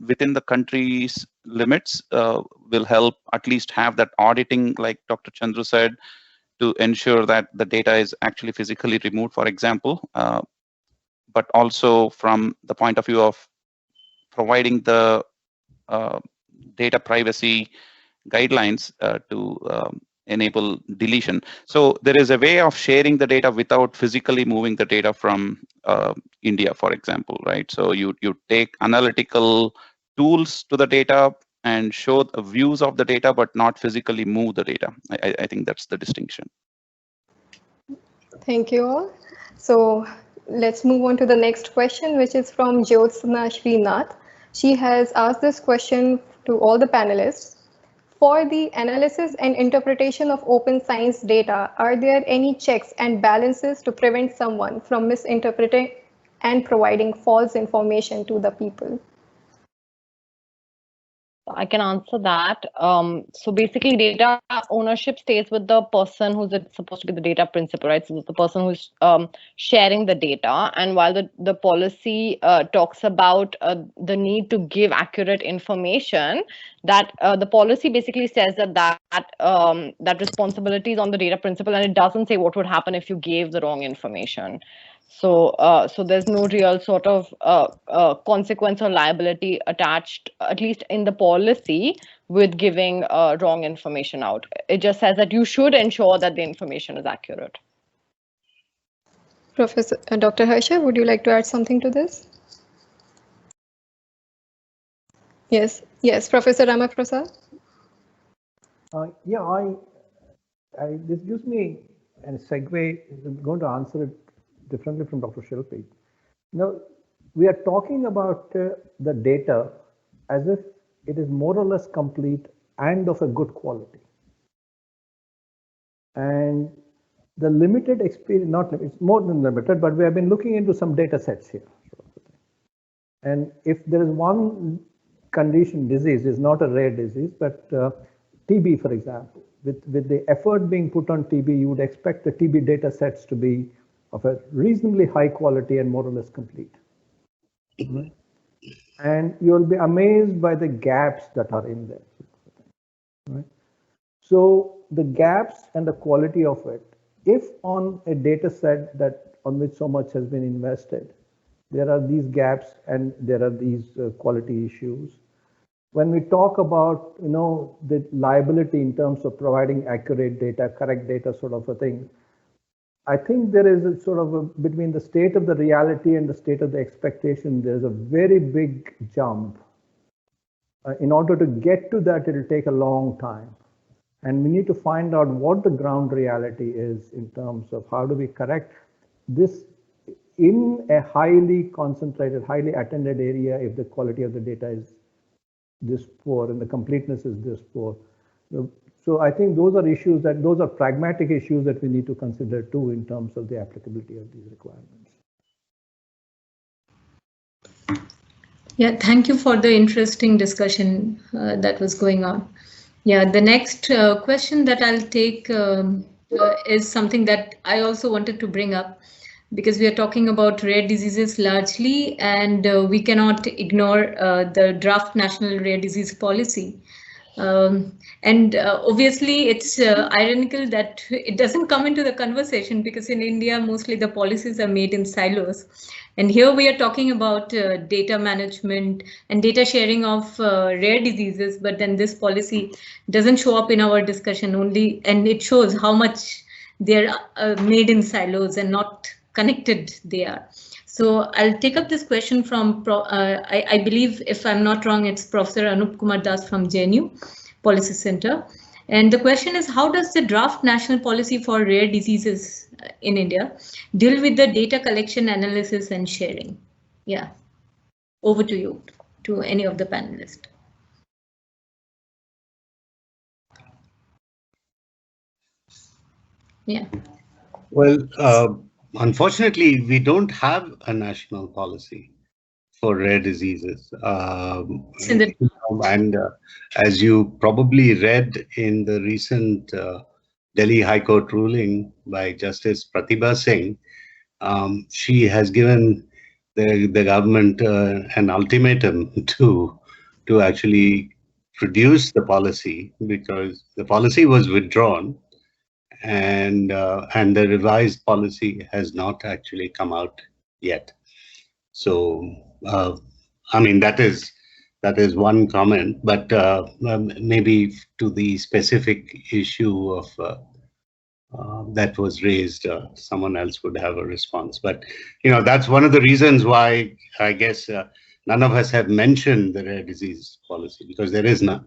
within the country's limits will help at least have that auditing, like Dr. Chandru said, to ensure that the data is actually physically removed, for example, but also from the point of view of providing the data privacy guidelines to enable deletion. So there is a way of sharing the data without physically moving the data from India, for example, right? So you take analytical tools to the data and show the views of the data, but not physically move the data. I think that's the distinction. Thank you all. So let's move on to the next question, which is from Jyotsna Srinath. She has asked this question to all the panelists. For the analysis and interpretation of open science data, are there any checks and balances to prevent someone from misinterpreting and providing false information to the people? I can answer that. So basically, data ownership stays with the person who's supposed to be the data principal, right? So the person who's sharing the data. And while the policy talks about the need to give accurate information, that the policy basically says that responsibility is on the data principal, and it doesn't say what would happen if you gave the wrong information. So there's no real sort of consequence or liability attached, at least in the policy, with giving wrong information out. It just says that you should ensure that the information is accurate. Professor Dr. Harsha, would you like to add something to this? Yes, yes, Professor Ramaprasad. Yeah, this gives me a segue. I'm going to answer it differently from Dr. Shilpi. Now, we are talking about the data as if it is more or less complete and of a good quality. And the limited experience, it's more than limited, but we have been looking into some data sets here. And if there is one condition, disease is not a rare disease, but TB, for example, with the effort being put on TB, you would expect the TB data sets to be of a reasonably high quality and more or less complete. Right? And you'll be amazed by the gaps that are in there. Right? So the gaps and the quality of it, if on a data set that on which so much has been invested, there are these gaps and there are these quality issues. When we talk about, the liability in terms of providing accurate data, correct data sort of a thing, I think there is a sort of between the state of the reality and the state of the expectation, there's a very big jump. In order to get to that, it'll take a long time. And we need to find out what the ground reality is in terms of how do we correct this in a highly concentrated, highly attended area if the quality of the data is this poor and the completeness is this poor. So I think those are pragmatic issues that we need to consider too in terms of the applicability of these requirements. Yeah, thank you for the interesting discussion that was going on. Yeah, the next question that I'll take is something that I also wanted to bring up, because we are talking about rare diseases largely, and we cannot ignore the draft national rare disease policy. And obviously, it's ironical that it doesn't come into the conversation, because in India, mostly the policies are made in silos. And here we are talking about data management and data sharing of rare diseases, but then this policy doesn't show up in our discussion only, and it shows how much they're made in silos and not connected they are. So I'll take up this question from, I believe, if I'm not wrong, it's Professor Anup Kumar Das from JNU Policy Center. And the question is, how does the draft national policy for rare diseases in India deal with the data collection, analysis, and sharing? Yeah, over to you, to any of the panelists. Yeah. Well, unfortunately, we don't have a national policy for rare diseases. And as you probably read in the recent Delhi High Court ruling by Justice Pratibha Singh, she has given the government an ultimatum to actually produce the policy, because the policy was withdrawn, and the revised policy has not actually come out yet. So I mean, that is one comment, but maybe to the specific issue of that was raised, someone else would have a response. But that's one of the reasons why I guess none of us have mentioned the rare disease policy, because there is none.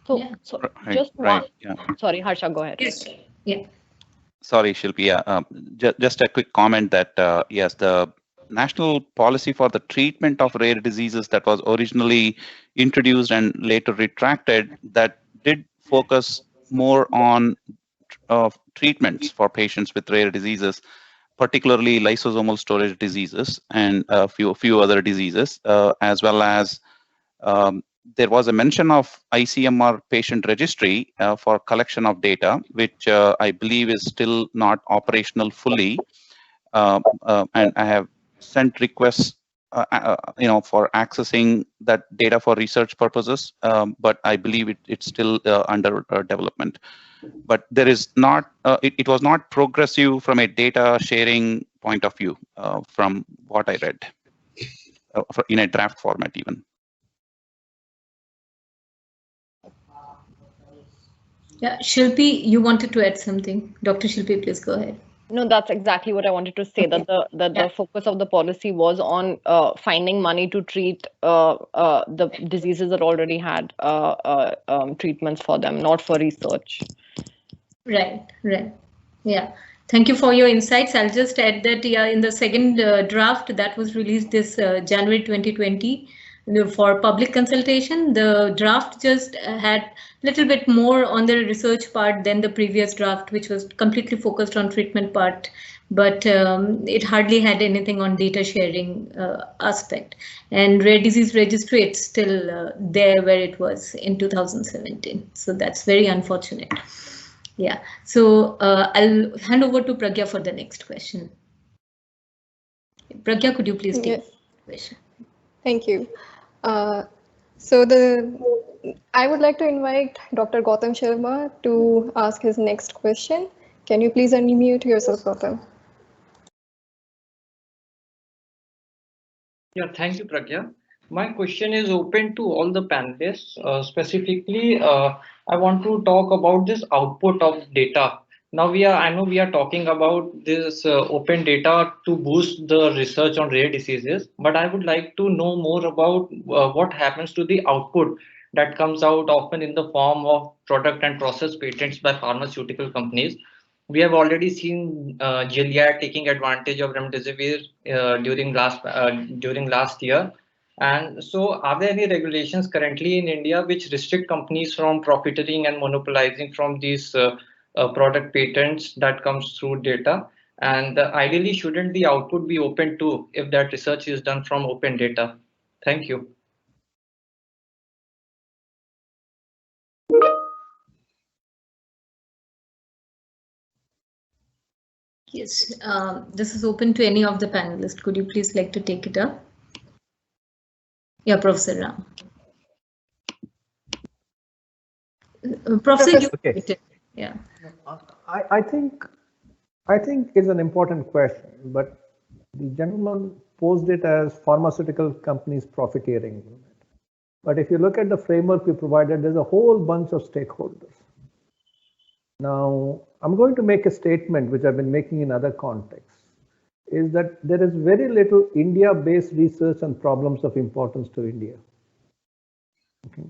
So, Yeah. just right, one. yeah. Sorry, Harsha, go ahead. Yes. Yeah. Sorry, Shilpi. Just a quick comment that yes, the national policy for the treatment of rare diseases that was originally introduced and later retracted, that did focus more on treatments for patients with rare diseases, particularly lysosomal storage diseases and a few other diseases, as well as there was a mention of ICMR patient registry for collection of data, which I believe is still not operational fully. And I have sent requests, for accessing that data for research purposes, but I believe it's still under development. But there is not, it was not progressive from a data sharing point of view, from what I read, in a draft format even. Yeah, Shilpi, you wanted to add something. Dr. Shilpi, please go ahead. No, that's exactly what I wanted to say. That the focus of the policy was on finding money to treat the diseases that already had treatments for them, not for research. Right, right. Yeah. Thank you for your insights. I'll just add that in the second draft that was released this January 2020 for public consultation, the draft just had a little bit more on the research part than the previous draft, which was completely focused on treatment part, but it hardly had anything on data sharing aspect. And rare disease registry, it's still there where it was in 2017. So that's very unfortunate. Yeah, so I'll hand over to Pragya for the next question. Pragya, could you please take the question? Thank you. I would like to invite Dr. Gautam Sharma to ask his next question. Can you please unmute yourself, Gautam? Yeah, thank you, Pragya. My question is open to all the panelists. Specifically, I want to talk about this output of data. Now I know we are talking about this open data to boost the research on rare diseases, but I would like to know more about what happens to the output that comes out often in the form of product and process patents by pharmaceutical companies. We have already seen Gilead taking advantage of remdesivir during last year. And so are there any regulations currently in India which restrict companies from profiteering and monopolizing from these product patents that comes through data? And ideally, shouldn't the output be open too if that research is done from open data? Thank you. Yes, this is open to any of the panelists. Could you please like to take it up? Yeah, Professor Ram. Professor, okay. Yeah. I think it's an important question, but the gentleman posed it as pharmaceutical companies profiteering. But if you look at the framework we provided, there's a whole bunch of stakeholders. Now, I'm going to make a statement which I've been making in other contexts, is that there is very little India-based research on problems of importance to India. Okay.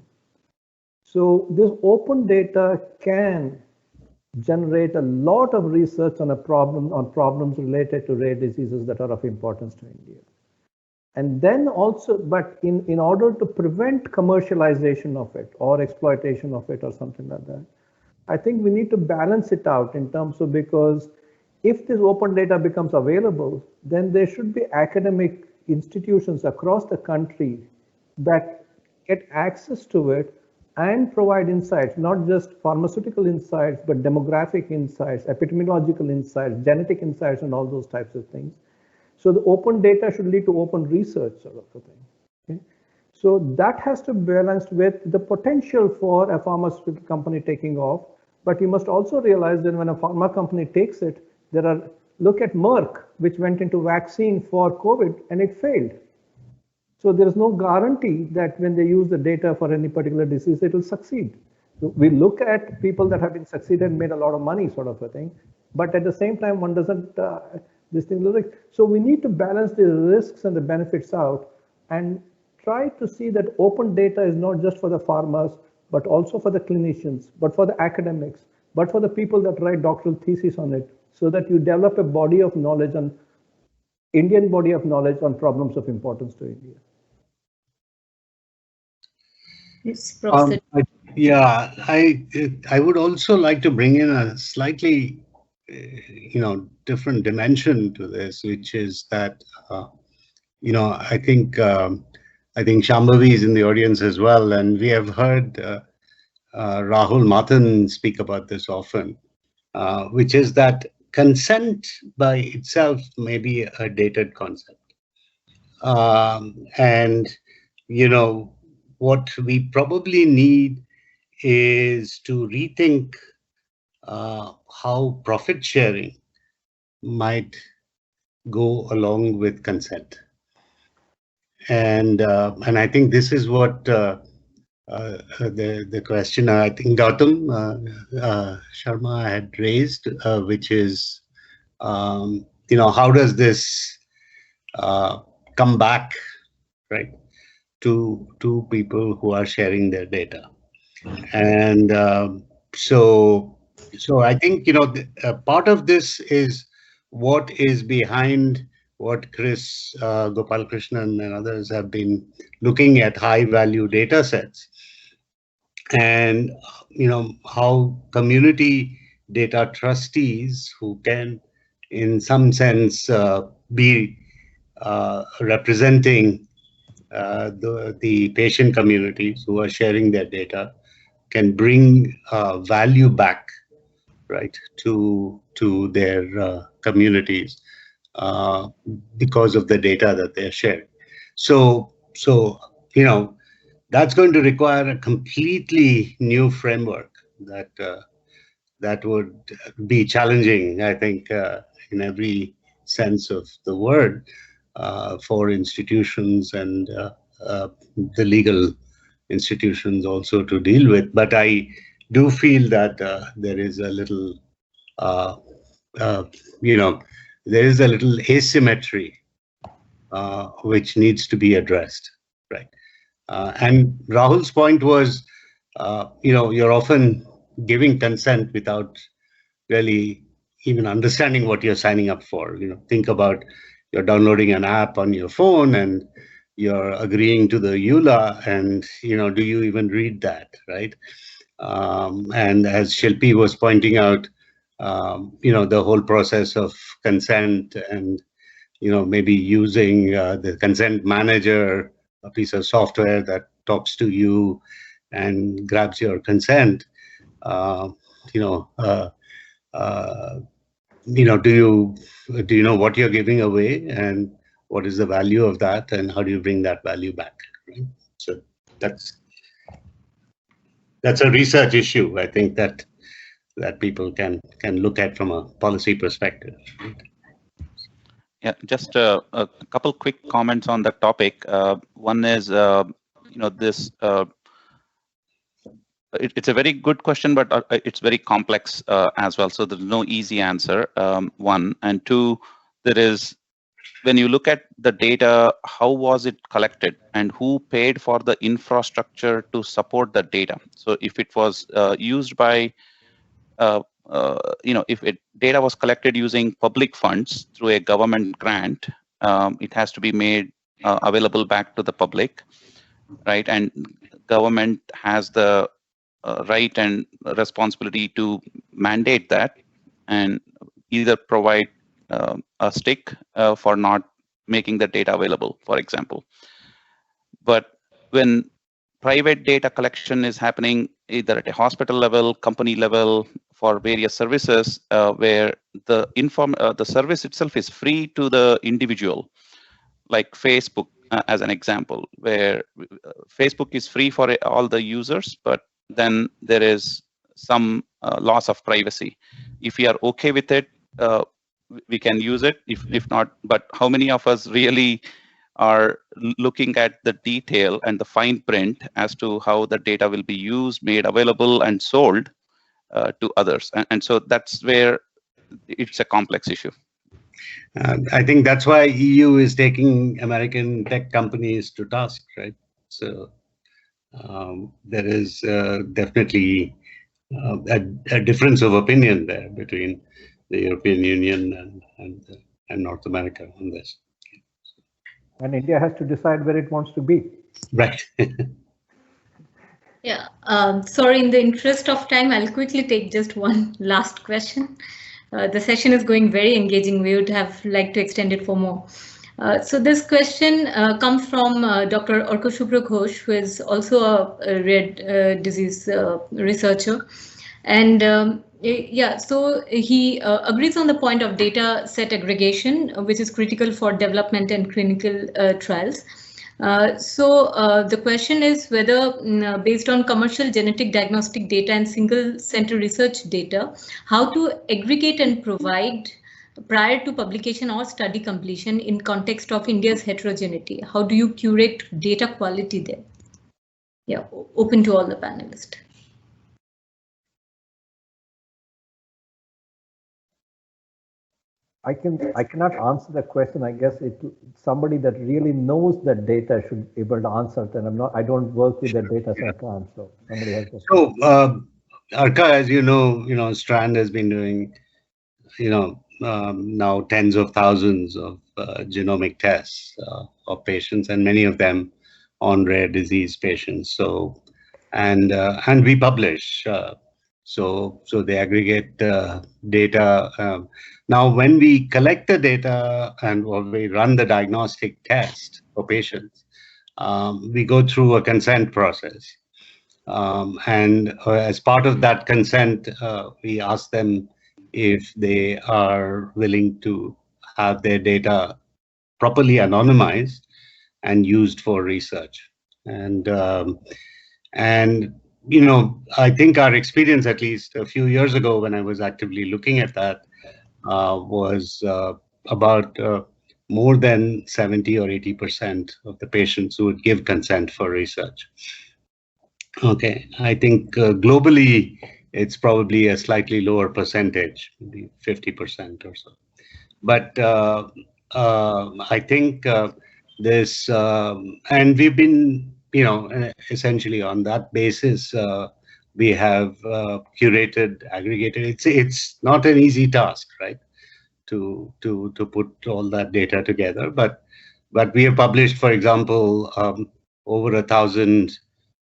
So this open data can generate a lot of research on problems related to rare diseases that are of importance to India. And then also, but in order to prevent commercialization of it or exploitation of it or something like that, I think we need to balance it out in terms of, because if this open data becomes available, then there should be academic institutions across the country that get access to it and provide insights, not just pharmaceutical insights, but demographic insights, epidemiological insights, genetic insights, and all those types of things. So the open data should lead to open research sort of a thing. Okay? So that has to be balanced with the potential for a pharmaceutical company taking off. But you must also realize that when a pharma company takes it, look at Merck, which went into vaccine for COVID and it failed. So there is no guarantee that when they use the data for any particular disease, it will succeed. So we look at people that have been succeeded and made a lot of money sort of a thing. But at the same time, one doesn't, this thing looks like. So we need to balance the risks and the benefits out and try to see that open data is not just for the farmers, but also for the clinicians, but for the academics, but for the people that write doctoral theses on it, so that you develop a body of knowledge on Indian body of knowledge on problems of importance to India. Yes, Professor. Yeah, I would also like to bring in a slightly, different dimension to this, which is that, I think Shambhavi is in the audience as well, and we have heard Rahul Mathan speak about this often, which is that consent by itself may be a dated concept. And, what we probably need is to rethink how profit sharing might go along with consent. And I think this is what the question I think Gautam Sharma had raised, which is how does this come back, right, to people who are sharing their data? And so I think part of this is what is behind what Chris Gopalakrishnan and others have been looking at, high value data sets, and how community data trustees, who can in some sense be representing the patient communities who are sharing their data, can bring value back, right, to their communities because of the data that they're sharing. So that's going to require a completely new framework that would be challenging, I think, in every sense of the word, for institutions and the legal institutions also to deal with. But I do feel that there is a little, there is a little asymmetry which needs to be addressed, right? And Rahul's point was, you're often giving consent without really even understanding what you're signing up for. Think about, you're downloading an app on your phone and you're agreeing to the EULA, and do you even read that, right? And as Shilpi was pointing out, the whole process of consent, and maybe using the consent manager, a piece of software that talks to you and grabs your consent. Do you know what you're giving away, and what is the value of that, and how do you bring that value back, right? So that's a research issue, I think, that people can look at from a policy perspective, right? Yeah, just a couple quick comments on that topic. One is, this. It's a very good question, but it's very complex as well. So there's no easy answer. One, and two, there is, when you look at the data, how was it collected and who paid for the infrastructure to support the data? So if it was used by, if data was collected using public funds through a government grant, it has to be made available back to the public, right? And government has the right and responsibility to mandate that, and either provide a stick for not making the data available, for example. But when private data collection is happening either at a hospital level, company level, for various services, where the service itself is free to the individual, like Facebook as an example, where Facebook is free for all the users, but then there is some loss of privacy. If we are okay with it, we can use it. If not, but how many of us really are looking at the detail and the fine print as to how the data will be used, made available, and sold to others? And so that's where it's a complex issue. I think that's why EU is taking American tech companies to task, right? So there is definitely a difference of opinion there between the European Union and North America on this. And India has to decide where it wants to be. Right. Yeah. Sorry, in the interest of time, I'll quickly take just one last question. The session is going very engaging. We would have liked to extend it for more. So this question comes from Dr. Arkalgud Ghosh, who is also a rare disease researcher. And yeah, so he agrees on the point of data set aggregation, which is critical for development and clinical trials. So the question is whether, based on commercial genetic diagnostic data and single center research data, how to aggregate and provide prior to publication or study completion in context of India's heterogeneity. How do you curate data quality there? Yeah, open to all the panelists. I cannot answer the question. I guess somebody that really knows that data should be able to answer it. And I don't work with the data, so I can't. So somebody has to. So, Arka, as you know, Strand has been doing, now tens of thousands of genomic tests of patients, and many of them on rare disease patients. So, and we publish. So they aggregate data. Now, when we collect the data and or we run the diagnostic test for patients, we go through a consent process. And as part of that consent, we ask them if they are willing to have their data properly anonymized and used for research. And I think our experience, at least a few years ago when I was actively looking at that, was about more than 70 or 80% of the patients who would give consent for research. Okay, I think globally it's probably a slightly lower percentage, maybe 50% or so. But I think this, and we've been, essentially on that basis, we have curated, aggregated. It's not an easy task, right, to put all that data together. But we have published, for example, over 1,000.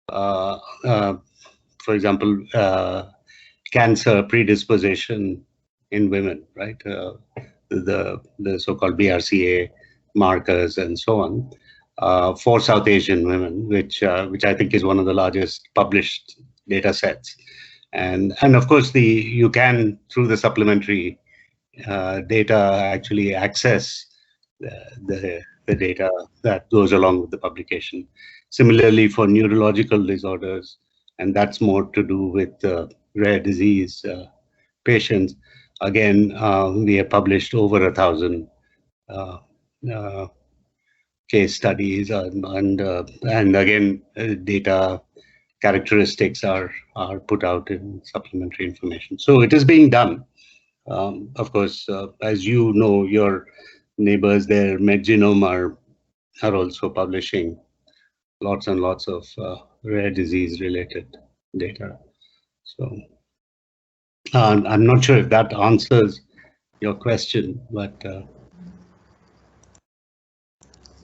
For example, cancer predisposition in women, right? The so-called BRCA markers and so on for South Asian women, which I think is one of the largest published data sets. And of course, you can, through the supplementary data, actually access the data that goes along with the publication. Similarly, for neurological disorders, and that's more to do with rare disease patients. Again, we have published over 1,000 case studies, and again, data characteristics are put out in supplementary information. So it is being done. Of course, as you know, your neighbors there, MedGenome, are also publishing lots and lots of rare disease related data. So I'm not sure if that answers your question, but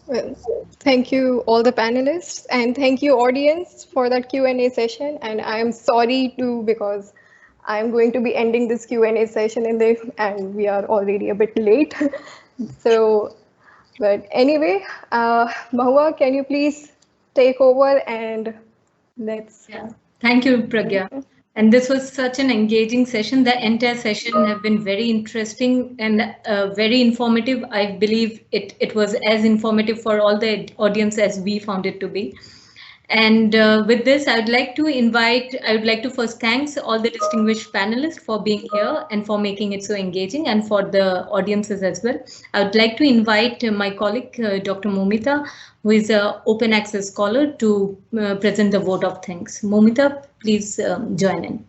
well, thank you all the panelists, and thank you audience for that Q&A session. And I'm sorry too, because I'm going to be ending this Q&A session and we are already a bit late. So, but anyway, Mahua, can you please take over and let's. Yeah. Thank you, Pragya. And this was such an engaging session. The entire session have been very interesting and very informative. I believe it was as informative for all the audience as we found it to be. And with this, I would like to first thank all the distinguished panelists for being here and for making it so engaging, and for the audiences as well. I would like to invite my colleague, Dr. Momita, who is an open access scholar, to present the vote of thanks. Momita, please join in.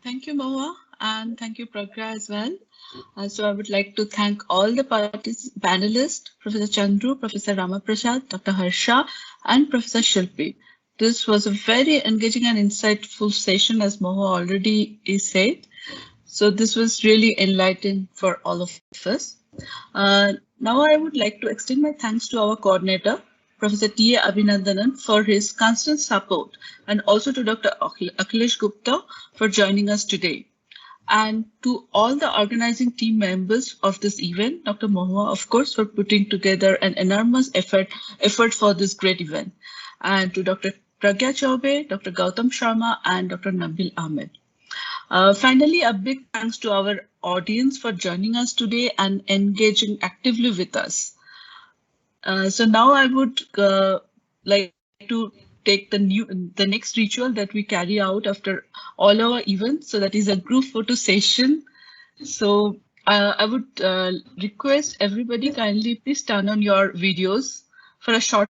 Thank you, Mahua, and thank you, Pragya, as well. So I would like to thank all the panelists, Professor Chandru, Professor Ramaprasad, Dr. Harsha, and Professor Shilpi. This was a very engaging and insightful session, as Mahua already said. So this was really enlightening for all of us. Now I would like to extend my thanks to our coordinator, Professor T. Abhinandanan, for his constant support, and also to Dr. Akhilesh Gupta for joining us today. And to all the organizing team members of this event, Dr. Mahua, of course, for putting together an enormous effort for this great event. And to Dr. Pragya Chaube, Dr. Gautam Sharma, and Dr. Nabil Ahmed. Finally, a big thanks to our audience for joining us today and engaging actively with us. So now I would like to take the next ritual that we carry out after all our events. So that is a group photo session. So I would request everybody kindly please turn on your videos for a short